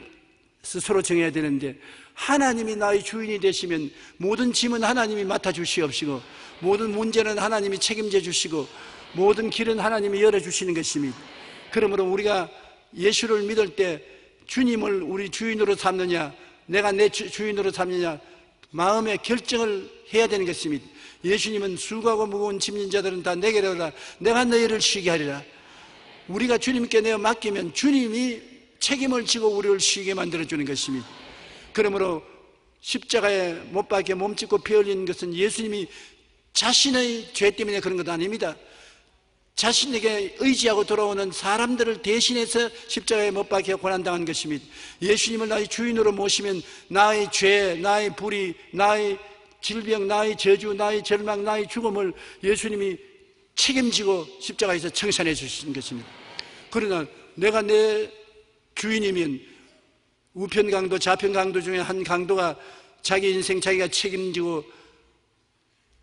스스로 정해야 되는데, 하나님이 나의 주인이 되시면 모든 짐은 하나님이 맡아주시옵시고 모든 문제는 하나님이 책임져 주시고 모든 길은 하나님이 열어주시는 것입니다. 그러므로 우리가 예수를 믿을 때 주님을 우리 주인으로 삼느냐 내가 내 주인으로 삼느냐 마음의 결정을 해야 되는 것입니다. 예수님은 수고하고 무거운 짐진 자들은 다 내게로 오라 내가 너희를 쉬게 하리라. 우리가 주님께 내어 맡기면 주님이 책임을 지고 우리를 쉬게 만들어주는 것입니다. 그러므로 십자가에 못 박혀 몸짓고 피 흘리는 것은 예수님이 자신의 죄 때문에 그런 것 아닙니다. 자신에게 의지하고 돌아오는 사람들을 대신해서 십자가에 못 박혀 고난당한 것입니다. 예수님을 나의 주인으로 모시면 나의 죄, 나의 불의, 나의 질병, 나의 저주, 나의 절망, 나의 죽음을 예수님이 책임지고 십자가에서 청산해 주시는 것입니다. 그러나 내가 내 주인이면 우편 강도, 좌편 강도 중에 한 강도가 자기 인생 자기가 책임지고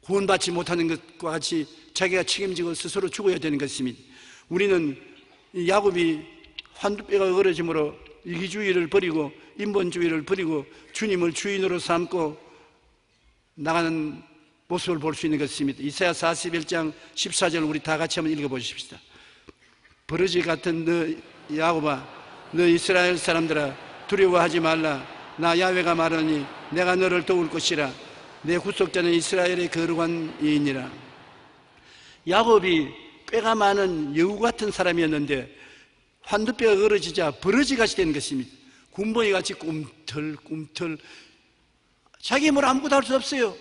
구원받지 못하는 것과 같이 자기가 책임지고 스스로 죽어야 되는 것입니다. 우리는 야곱이 환두뼈가 얼어짐으로 이기주의를 버리고 인본주의를 버리고 주님을 주인으로 삼고 나가는 모습을 볼 수 있는 것입니다. 이사야 41장 14절 우리 다 같이 한번 읽어보십시다. 버러지 같은 너 야곱아, 너 이스라엘 사람들아 두려워하지 말라. 나 야훼가 말하니 내가 너를 도울 것이라. 내 후속자는 이스라엘의 거룩한 이이니라. 야곱이 꾀가 많은 여우 같은 사람이었는데 환두뼈가 얼어지자 버러지같이 되는 것입니다. 군번이같이 꿈틀꿈틀 자기 힘으로 아무것도 할 수 없어요.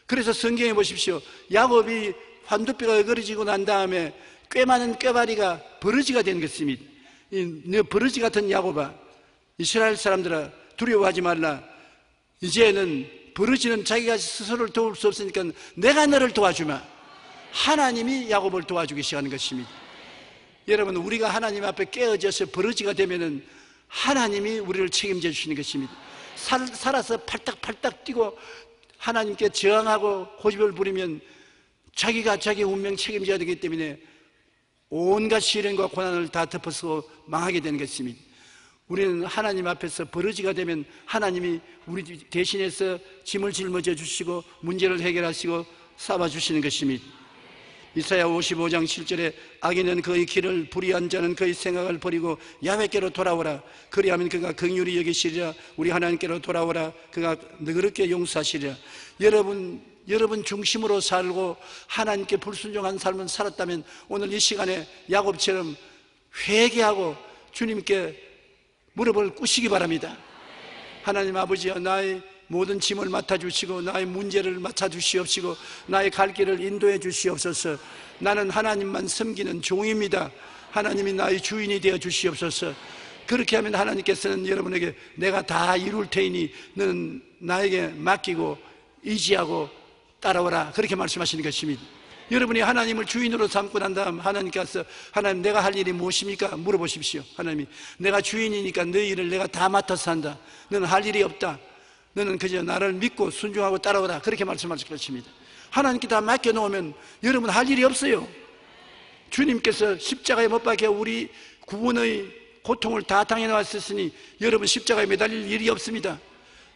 그래서 성경에 보십시오. 야곱이 환두뼈가 얼어지고 난 다음에 꽤 많은 꾀바리가 버러지가 된 것입니다. 너 버러지 같은 야곱아, 이스라엘 사람들아 두려워하지 말라. 이제는 버러지는 자기가 스스로를 도울 수 없으니까 내가 너를 도와주마. 하나님이 야곱을 도와주기 시작하는 것입니다. 여러분, 우리가 하나님 앞에 깨어져서 버러지가 되면은 하나님이 우리를 책임져 주시는 것입니다. 살아서 팔딱팔딱 뛰고 하나님께 저항하고 고집을 부리면 자기가 자기 운명 책임져야 되기 때문에 온갖 시련과 고난을 다 덮어쓰고 망하게 되는 것입니다. 우리는 하나님 앞에서 버러지가 되면 하나님이 우리 대신해서 짐을 짊어져 주시고 문제를 해결하시고 삼아주시는 것입니다. 이사야 55장 7절에 악인은 그의 길을 불의한 자는 그의 생각을 버리고 야훼께로 돌아오라. 그리하면 그가 긍휼히 여기시리라. 우리 하나님께로 돌아오라. 그가 너그럽게 용서하시리라. 여러분 중심으로 살고 하나님께 불순종한 삶을 살았다면 오늘 이 시간에 야곱처럼 회개하고 주님께 무릎을 꿇으시기 바랍니다. 하나님 아버지여, 나의 모든 짐을 맡아주시고 나의 문제를 맡아주시옵시고 나의 갈 길을 인도해 주시옵소서. 나는 하나님만 섬기는 종입니다. 하나님이 나의 주인이 되어 주시옵소서. 그렇게 하면 하나님께서는 여러분에게 내가 다 이룰 테이니 너는 나에게 맡기고 의지하고 따라오라, 그렇게 말씀하시는 것입니다. 여러분이 하나님을 주인으로 삼고 난 다음 하나님께서 하나님 내가 할 일이 무엇입니까? 물어보십시오. 하나님이 내가 주인이니까 너희 일을 내가 다 맡아서 한다. 너는 할 일이 없다. 너는 그저 나를 믿고 순종하고 따라오라, 그렇게 말씀하실 것입니다. 하나님께 다 맡겨놓으면 여러분 할 일이 없어요. 주님께서 십자가에 못 박혀 우리 구원의 고통을 다 당해놨으니 여러분 십자가에 매달릴 일이 없습니다.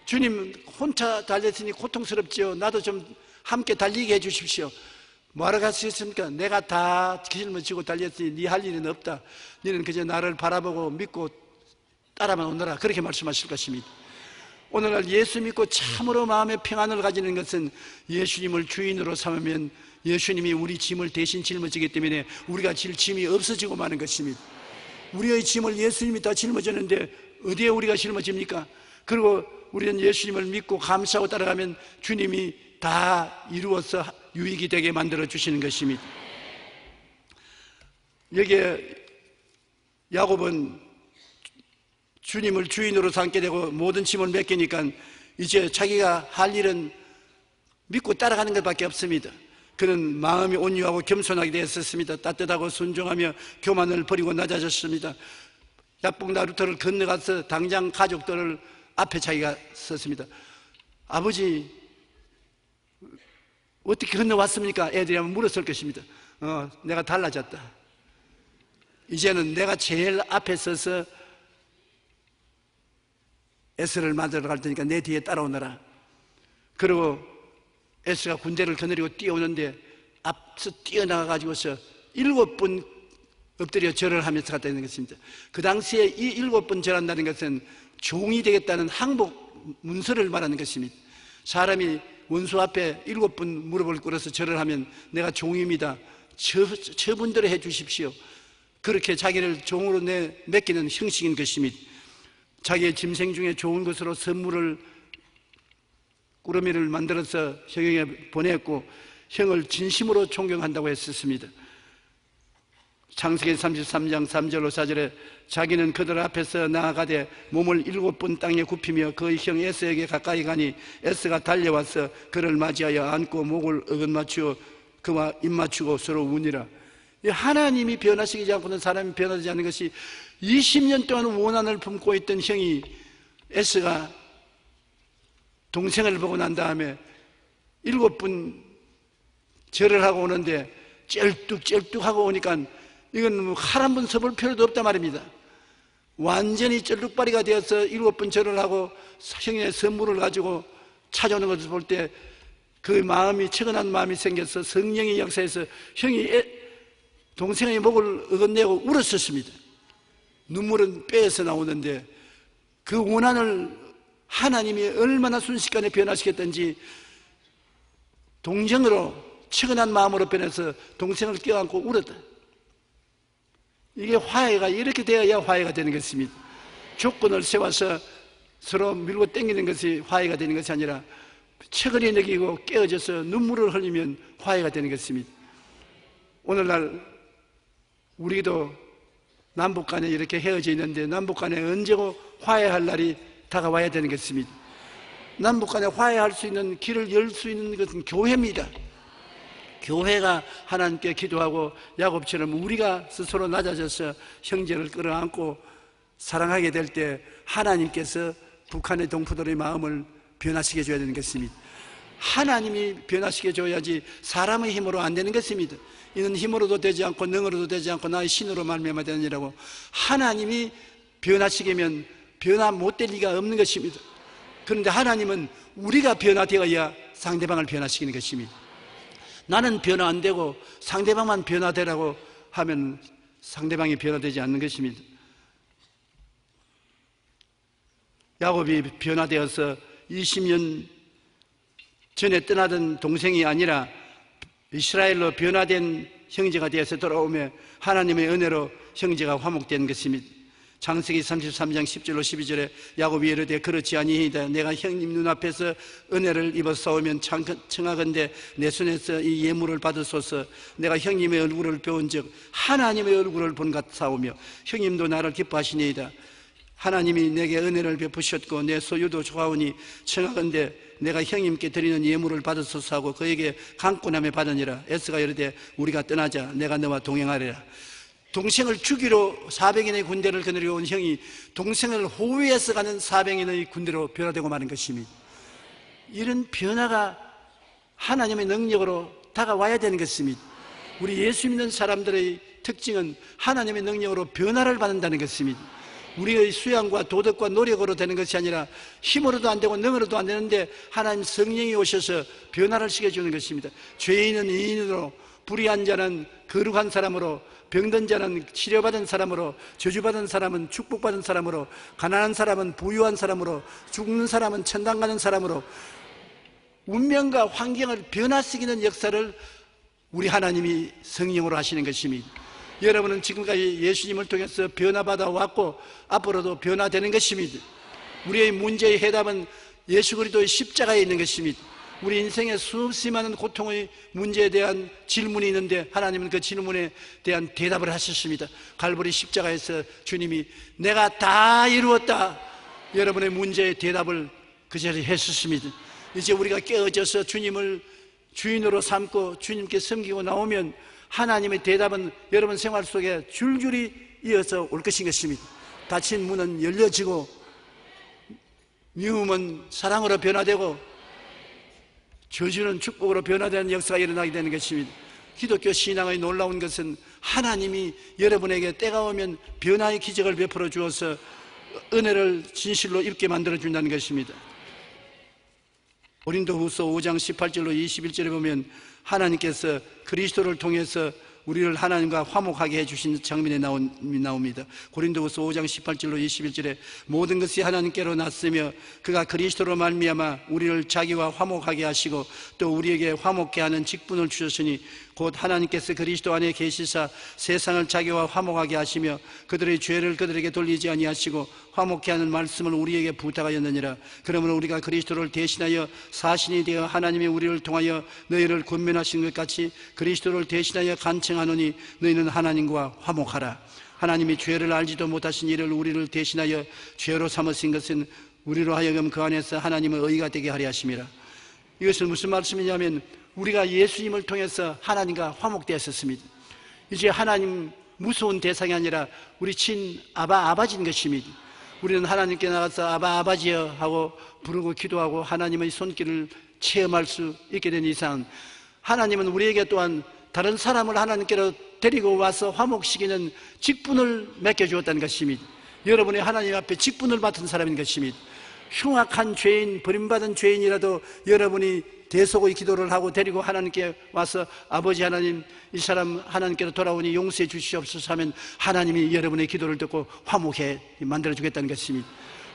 주님 혼자 달렸으니 고통스럽지요. 나도 좀 함께 달리게 해주십시오. 뭐하러 할 수 있습니까? 내가 다 짊어지고 달렸으니 네 할 일은 없다. 너는 그저 나를 바라보고 믿고 따라만 오너라, 그렇게 말씀하실 것입니다. 오늘날 예수 믿고 참으로 마음의 평안을 가지는 것은 예수님을 주인으로 삼으면 예수님이 우리 짐을 대신 짊어지기 때문에 우리가 질 짐이 없어지고 마는 것입니다. 우리의 짐을 예수님이 다 짊어졌는데 어디에 우리가 짊어집니까? 그리고 우리는 예수님을 믿고 감사하고 따라가면 주님이 다 이루어서 유익이 되게 만들어 주시는 것입니다. 여기에 야곱은 주님을 주인으로 삼게 되고 모든 짐을 맡기니까 이제 자기가 할 일은 믿고 따라가는 것밖에 없습니다. 그는 마음이 온유하고 겸손하게 되었습니다. 따뜻하고 순종하며 교만을 버리고 낮아졌습니다. 야복나 루터를 건너가서 당장 가족들을 앞에 자기가 섰습니다. 아버지 어떻게 건너왔습니까? 애들이 한번 물었을 것입니다. 내가 달라졌다. 이제는 내가 제일 앞에 서서 에스를 만들어 갈 테니까 내 뒤에 따라오너라. 그리고 에스가 군대를 거느리고 뛰어오는데 앞서 뛰어나가가지고서 7번 엎드려 절을 하면서 갔다 있는 것입니다. 그 당시에 이 7번 절한다는 것은 종이 되겠다는 항복 문서를 말하는 것입니다. 사람이 원수 앞에 7번 무릎을 꿇어서 절을 하면 내가 종입니다, 처분대로 해 주십시오, 그렇게 자기를 종으로 맡기는 형식인 것입니다. 자기의 짐승 중에 좋은 것으로 선물을 꾸러미를 만들어서 형에게 보냈고 형을 진심으로 존경한다고 했었습니다. 창세기 33장 3절로 4절에 자기는 그들 앞에서 나아가되 몸을 7번 땅에 굽히며 그의 형 에서에게 가까이 가니 에서가 달려와서 그를 맞이하여 안고 목을 어긋맞추어 그와 입맞추고 서로 우니라. 하나님이 변화시키지 않고는 사람이 변화되지 않는 것이 20년 동안 원한을 품고 있던 형이 에서가 동생을 보고 난 다음에 7번 절을 하고 오는데 쩔뚝쩔뚝하고 오니까 이건 칼 한 번 써볼 필요도 없단 말입니다. 완전히 쩔뚝발이가 되어서 7번 절을 하고 형의 선물을 가지고 찾아오는 것을 볼 때 그 마음이 처근한 마음이 생겨서 성령의 역사에서 형이 동생의 목을 어긋내고 울었었습니다. 눈물은 뼈에서 나오는데 그 원한을 하나님이 얼마나 순식간에 변화시켰던지 동정으로 처근한 마음으로 변해서 동생을 껴안고 울었다. 이게 화해가 이렇게 되어야 화해가 되는 것입니다. 조건을 세워서 서로 밀고 당기는 것이 화해가 되는 것이 아니라 처근히 느끼고 깨어져서 눈물을 흘리면 화해가 되는 것입니다. 오늘날 우리도 남북간에 이렇게 헤어져 있는데 남북간에 언제고 화해할 날이 다가와야 되는 것입니다. 남북간에 화해할 수 있는 길을 열 수 있는 것은 교회입니다. 교회가 하나님께 기도하고 야곱처럼 우리가 스스로 낮아져서 형제를 끌어안고 사랑하게 될 때 하나님께서 북한의 동포들의 마음을 변화시켜 줘야 되는 것입니다. 하나님이 변화시켜 줘야지 사람의 힘으로 안 되는 것입니다. 이는 힘으로도 되지 않고 능으로도 되지 않고 나의 신으로 말미암아 되느니라고. 하나님이 변화시키면 변화 못 될 리가 없는 것입니다. 그런데 하나님은 우리가 변화되어야 상대방을 변화시키는 것입니다. 나는 변화 안 되고 상대방만 변화되라고 하면 상대방이 변화되지 않는 것입니다. 야곱이 변화되어서 20년 전에 떠나던 동생이 아니라 이스라엘로 변화된 형제가 되어서 돌아오며 하나님의 은혜로 형제가 화목된 것입니다. 창세기 33장 10절로 12절에 야곱이 이르되 그렇지 아니이다. 내가 형님 눈앞에서 은혜를 입어 싸우면 청하건대 내 손에서 이 예물을 받으소서. 내가 형님의 얼굴을 배운 즉 하나님의 얼굴을 본 같사오며 형님도 나를 기뻐하시니이다. 하나님이 내게 은혜를 베푸셨고 내 소유도 좋아오니 청하건대 내가 형님께 드리는 예물을 받으소서 하고 그에게 강권함에 받으니라. 에스가 이르되 우리가 떠나자. 내가 너와 동행하리라. 동생을 죽이러 400인의 군대를 거느려 온 형이 동생을 호위해서 가는 400인의 군대로 변화되고 마는 것입니다. 이런 변화가 하나님의 능력으로 다가와야 되는 것입니다. 우리 예수 믿는 사람들의 특징은 하나님의 능력으로 변화를 받는다는 것입니다. 우리의 수양과 도덕과 노력으로 되는 것이 아니라 힘으로도 안 되고 능으로도 안 되는데 하나님 성령이 오셔서 변화를 시켜주는 것입니다. 죄인은 의인으로, 불의한 자는 거룩한 사람으로, 병든 자는 치료받은 사람으로, 저주받은 사람은 축복받은 사람으로, 가난한 사람은 부유한 사람으로, 죽는 사람은 천당 가는 사람으로 운명과 환경을 변화시키는 역사를 우리 하나님이 성령으로 하시는 것입니다. 여러분은 지금까지 예수님을 통해서 변화받아 왔고 앞으로도 변화되는 것입니다. 우리의 문제의 해답은 예수 그리스도의 십자가에 있는 것입니다. 우리 인생에 수없이 많은 고통의 문제에 대한 질문이 있는데 하나님은 그 질문에 대한 대답을 하셨습니다. 갈보리 십자가에서 주님이 내가 다 이루었다. 여러분의 문제의 대답을 그 자리에 했었습니다. 이제 우리가 깨어져서 주님을 주인으로 삼고 주님께 섬기고 나오면 하나님의 대답은 여러분 생활 속에 줄줄이 이어서 올 것인 것입니다. 닫힌 문은 열려지고 미움은 사랑으로 변화되고 저주는 축복으로 변화되는 역사가 일어나게 되는 것입니다. 기독교 신앙의 놀라운 것은 하나님이 여러분에게 때가 오면 변화의 기적을 베풀어 주어서 은혜를 진실로 입게 만들어 준다는 것입니다. 고린도후서 5장 18절로 21절에 보면 하나님께서 그리스도를 통해서 우리를 하나님과 화목하게 해주신 장면이 나옵니다. 고린도후서 5장 18절로 21절에 모든 것이 하나님께로 났으며 그가 그리스도로 말미암아 우리를 자기와 화목하게 하시고 또 우리에게 화목케 하는 직분을 주셨으니 곧 하나님께서 그리스도 안에 계시사 세상을 자기와 화목하게 하시며 그들의 죄를 그들에게 돌리지 아니하시고 화목케 하는 말씀을 우리에게 부탁하였느니라. 그러므로 우리가 그리스도를 대신하여 사신이 되어 하나님이 우리를 통하여 너희를 권면하신 것 같이 그리스도를 대신하여 간청하노니 너희는 하나님과 화목하라. 하나님이 죄를 알지도 못하신 이를 우리를 대신하여 죄로 삼으신 것은 우리로 하여금 그 안에서 하나님의 의가 되게 하려 하심이라. 이것은 무슨 말씀이냐면 우리가 예수님을 통해서 하나님과 화목되었습니다. 이제 하나님 무서운 대상이 아니라 우리 친 아버지인 것입니다. 우리는 하나님께 나가서 아버지여 하고 부르고 기도하고 하나님의 손길을 체험할 수 있게 된 이상 하나님은 우리에게 또한 다른 사람을 하나님께로 데리고 와서 화목시키는 직분을 맡겨주었다는 것입니다. 여러분이 하나님 앞에 직분을 맡은 사람인 것입니다. 흉악한 죄인, 버림받은 죄인이라도 여러분이 대속의 기도를 하고 데리고 하나님께 와서 아버지 하나님 이 사람 하나님께로 돌아오니 용서해 주시옵소서 하면 하나님이 여러분의 기도를 듣고 화목해 만들어주겠다는 것입니다.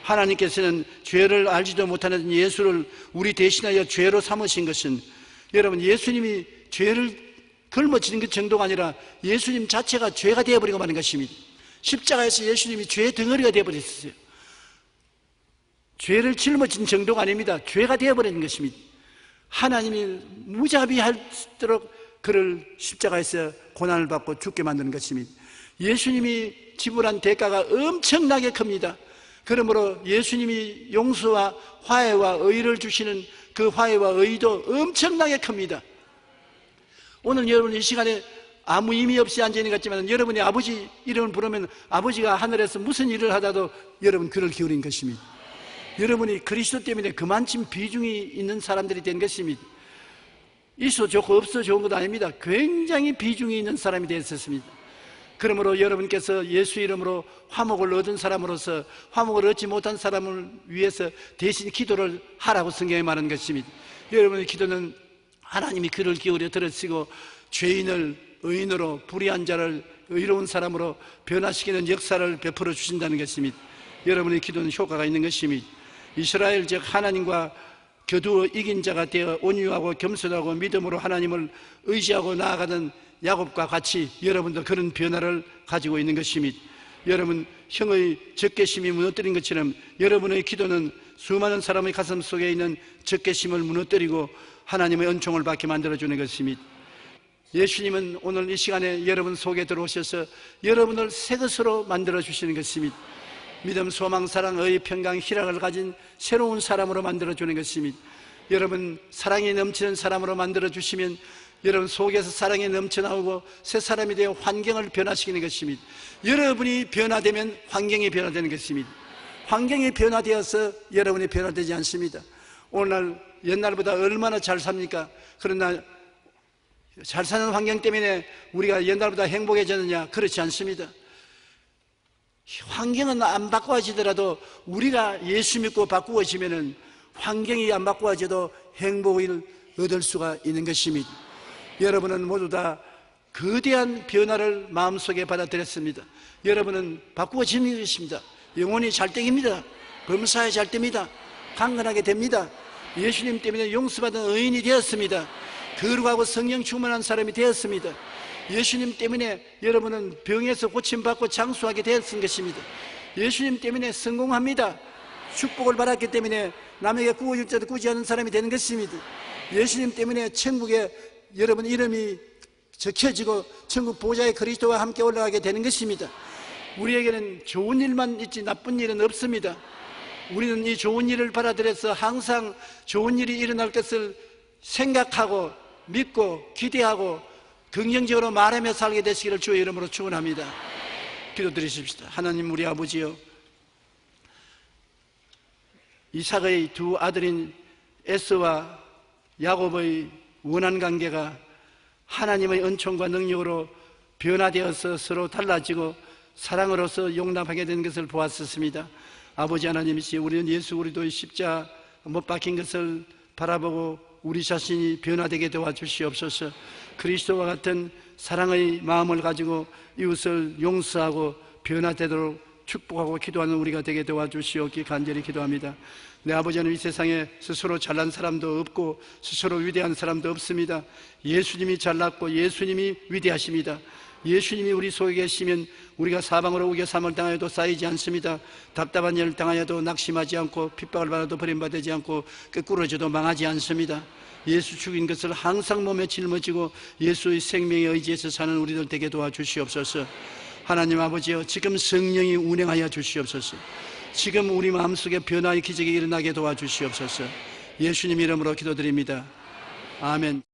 하나님께서는 죄를 알지도 못하는 예수를 우리 대신하여 죄로 삼으신 것은 여러분 예수님이 죄를 걸머지는 그 정도가 아니라 예수님 자체가 죄가 되어버리고 마는 것입니다. 십자가에서 예수님이 죄의 덩어리가 되어버렸어요. 죄를 짊어진 정도가 아닙니다. 죄가 되어버리는 것입니다. 하나님이 무자비하도록 그를 십자가에서 고난을 받고 죽게 만드는 것입니다. 예수님이 지불한 대가가 엄청나게 큽니다. 그러므로 예수님이 용서와 화해와 의를 주시는 그 화해와 의도 엄청나게 큽니다. 오늘 여러분 이 시간에 아무 의미 없이 앉아있는 것 같지만 여러분이 아버지 이름을 부르면 아버지가 하늘에서 무슨 일을 하다도 여러분 귀를 기울인 것입니다. 여러분이 그리스도 때문에 그만큼 비중이 있는 사람들이 된 것입니다. 있어 좋고 없어 좋은 것도 아닙니다. 굉장히 비중이 있는 사람이 되었습니다. 그러므로 여러분께서 예수 이름으로 화목을 얻은 사람으로서 화목을 얻지 못한 사람을 위해서 대신 기도를 하라고 성경에 말하는 것입니다. 여러분의 기도는 하나님이 귀를 기울여 들으시고 죄인을 의인으로, 불의한 자를 의로운 사람으로 변화시키는 역사를 베풀어 주신다는 것입니다. 여러분의 기도는 효과가 있는 것입니다. 이스라엘 즉 하나님과 겨두어 이긴 자가 되어 온유하고 겸손하고 믿음으로 하나님을 의지하고 나아가던 야곱과 같이 여러분도 그런 변화를 가지고 있는 것입니다. 여러분, 형의 적개심이 무너뜨린 것처럼 여러분의 기도는 수많은 사람의 가슴 속에 있는 적개심을 무너뜨리고 하나님의 은총을 받게 만들어주는 것입니다. 예수님은 오늘 이 시간에 여러분 속에 들어오셔서 여러분을 새 것으로 만들어주시는 것입니다. 믿음, 소망, 사랑, 의, 평강, 희락을 가진 새로운 사람으로 만들어주는 것입니다. 여러분, 사랑이 넘치는 사람으로 만들어주시면 여러분 속에서 사랑이 넘쳐나오고 새 사람이 되어 환경을 변화시키는 것입니다. 여러분이 변화되면 환경이 변화되는 것입니다. 환경이 변화되어서 여러분이 변화되지 않습니다. 오늘날 옛날보다 얼마나 잘 삽니까? 그러나 잘 사는 환경 때문에 우리가 옛날보다 행복해졌느냐? 그렇지 않습니다. 환경은 안 바꿔지더라도 우리가 예수 믿고 바꾸어지면은 환경이 안 바꿔져도 행복을 얻을 수가 있는 것입니다. 여러분은 모두 다 거대한 변화를 마음속에 받아들였습니다. 여러분은 바꾸어지는 것입니다. 영혼이 잘 땡깁니다. 범사에 잘 됩니다. 강건하게 됩니다. 예수님 때문에 용서받은 의인이 되었습니다. 거룩하고 성령 충만한 사람이 되었습니다. 예수님 때문에 여러분은 병에서 고침받고 장수하게 되었은 것입니다. 예수님 때문에 성공합니다. 축복을 받았기 때문에 남에게 구워줄 때도 구지 않은 사람이 되는 것입니다. 예수님 때문에 천국에 여러분 이름이 적혀지고 천국 보좌의 그리스도와 함께 올라가게 되는 것입니다. 우리에게는 좋은 일만 있지 나쁜 일은 없습니다. 우리는 이 좋은 일을 받아들여서 항상 좋은 일이 일어날 것을 생각하고 믿고 기대하고 긍정적으로 말하며 살게 되시기를 주의 이름으로 축원합니다. 기도드리십시다. 하나님, 우리 아버지요, 이삭의 두 아들인 에서와 야곱의 원한 관계가 하나님의 은총과 능력으로 변화되어서 서로 달라지고 사랑으로서 용납하게 된 것을 보았었습니다. 아버지 하나님이시, 우리는 예수 그리스도의 십자가 못 박힌 것을 바라보고 우리 자신이 변화되게 도와주시옵소서. 그리스도와 같은 사랑의 마음을 가지고 이웃을 용서하고 변화되도록 축복하고 기도하는 우리가 되게 도와주시옵기 간절히 기도합니다. 내 아버지는 이 세상에 스스로 잘난 사람도 없고 스스로 위대한 사람도 없습니다. 예수님이 잘났고 예수님이 위대하십니다. 예수님이 우리 속에 계시면 우리가 사방으로 우겨 삼을 당하여도 쌓이지 않습니다. 답답한 일을 당하여도 낙심하지 않고 핍박을 받아도 버림받지 않고 끄꾸러져도 망하지 않습니다. 예수 죽인 것을 항상 몸에 짊어지고 예수의 생명에 의지해서 사는 우리들 되게 도와주시옵소서. 하나님 아버지여, 지금 성령이 운행하여 주시옵소서. 지금 우리 마음속에 변화의 기적이 일어나게 도와주시옵소서. 예수님 이름으로 기도드립니다. 아멘.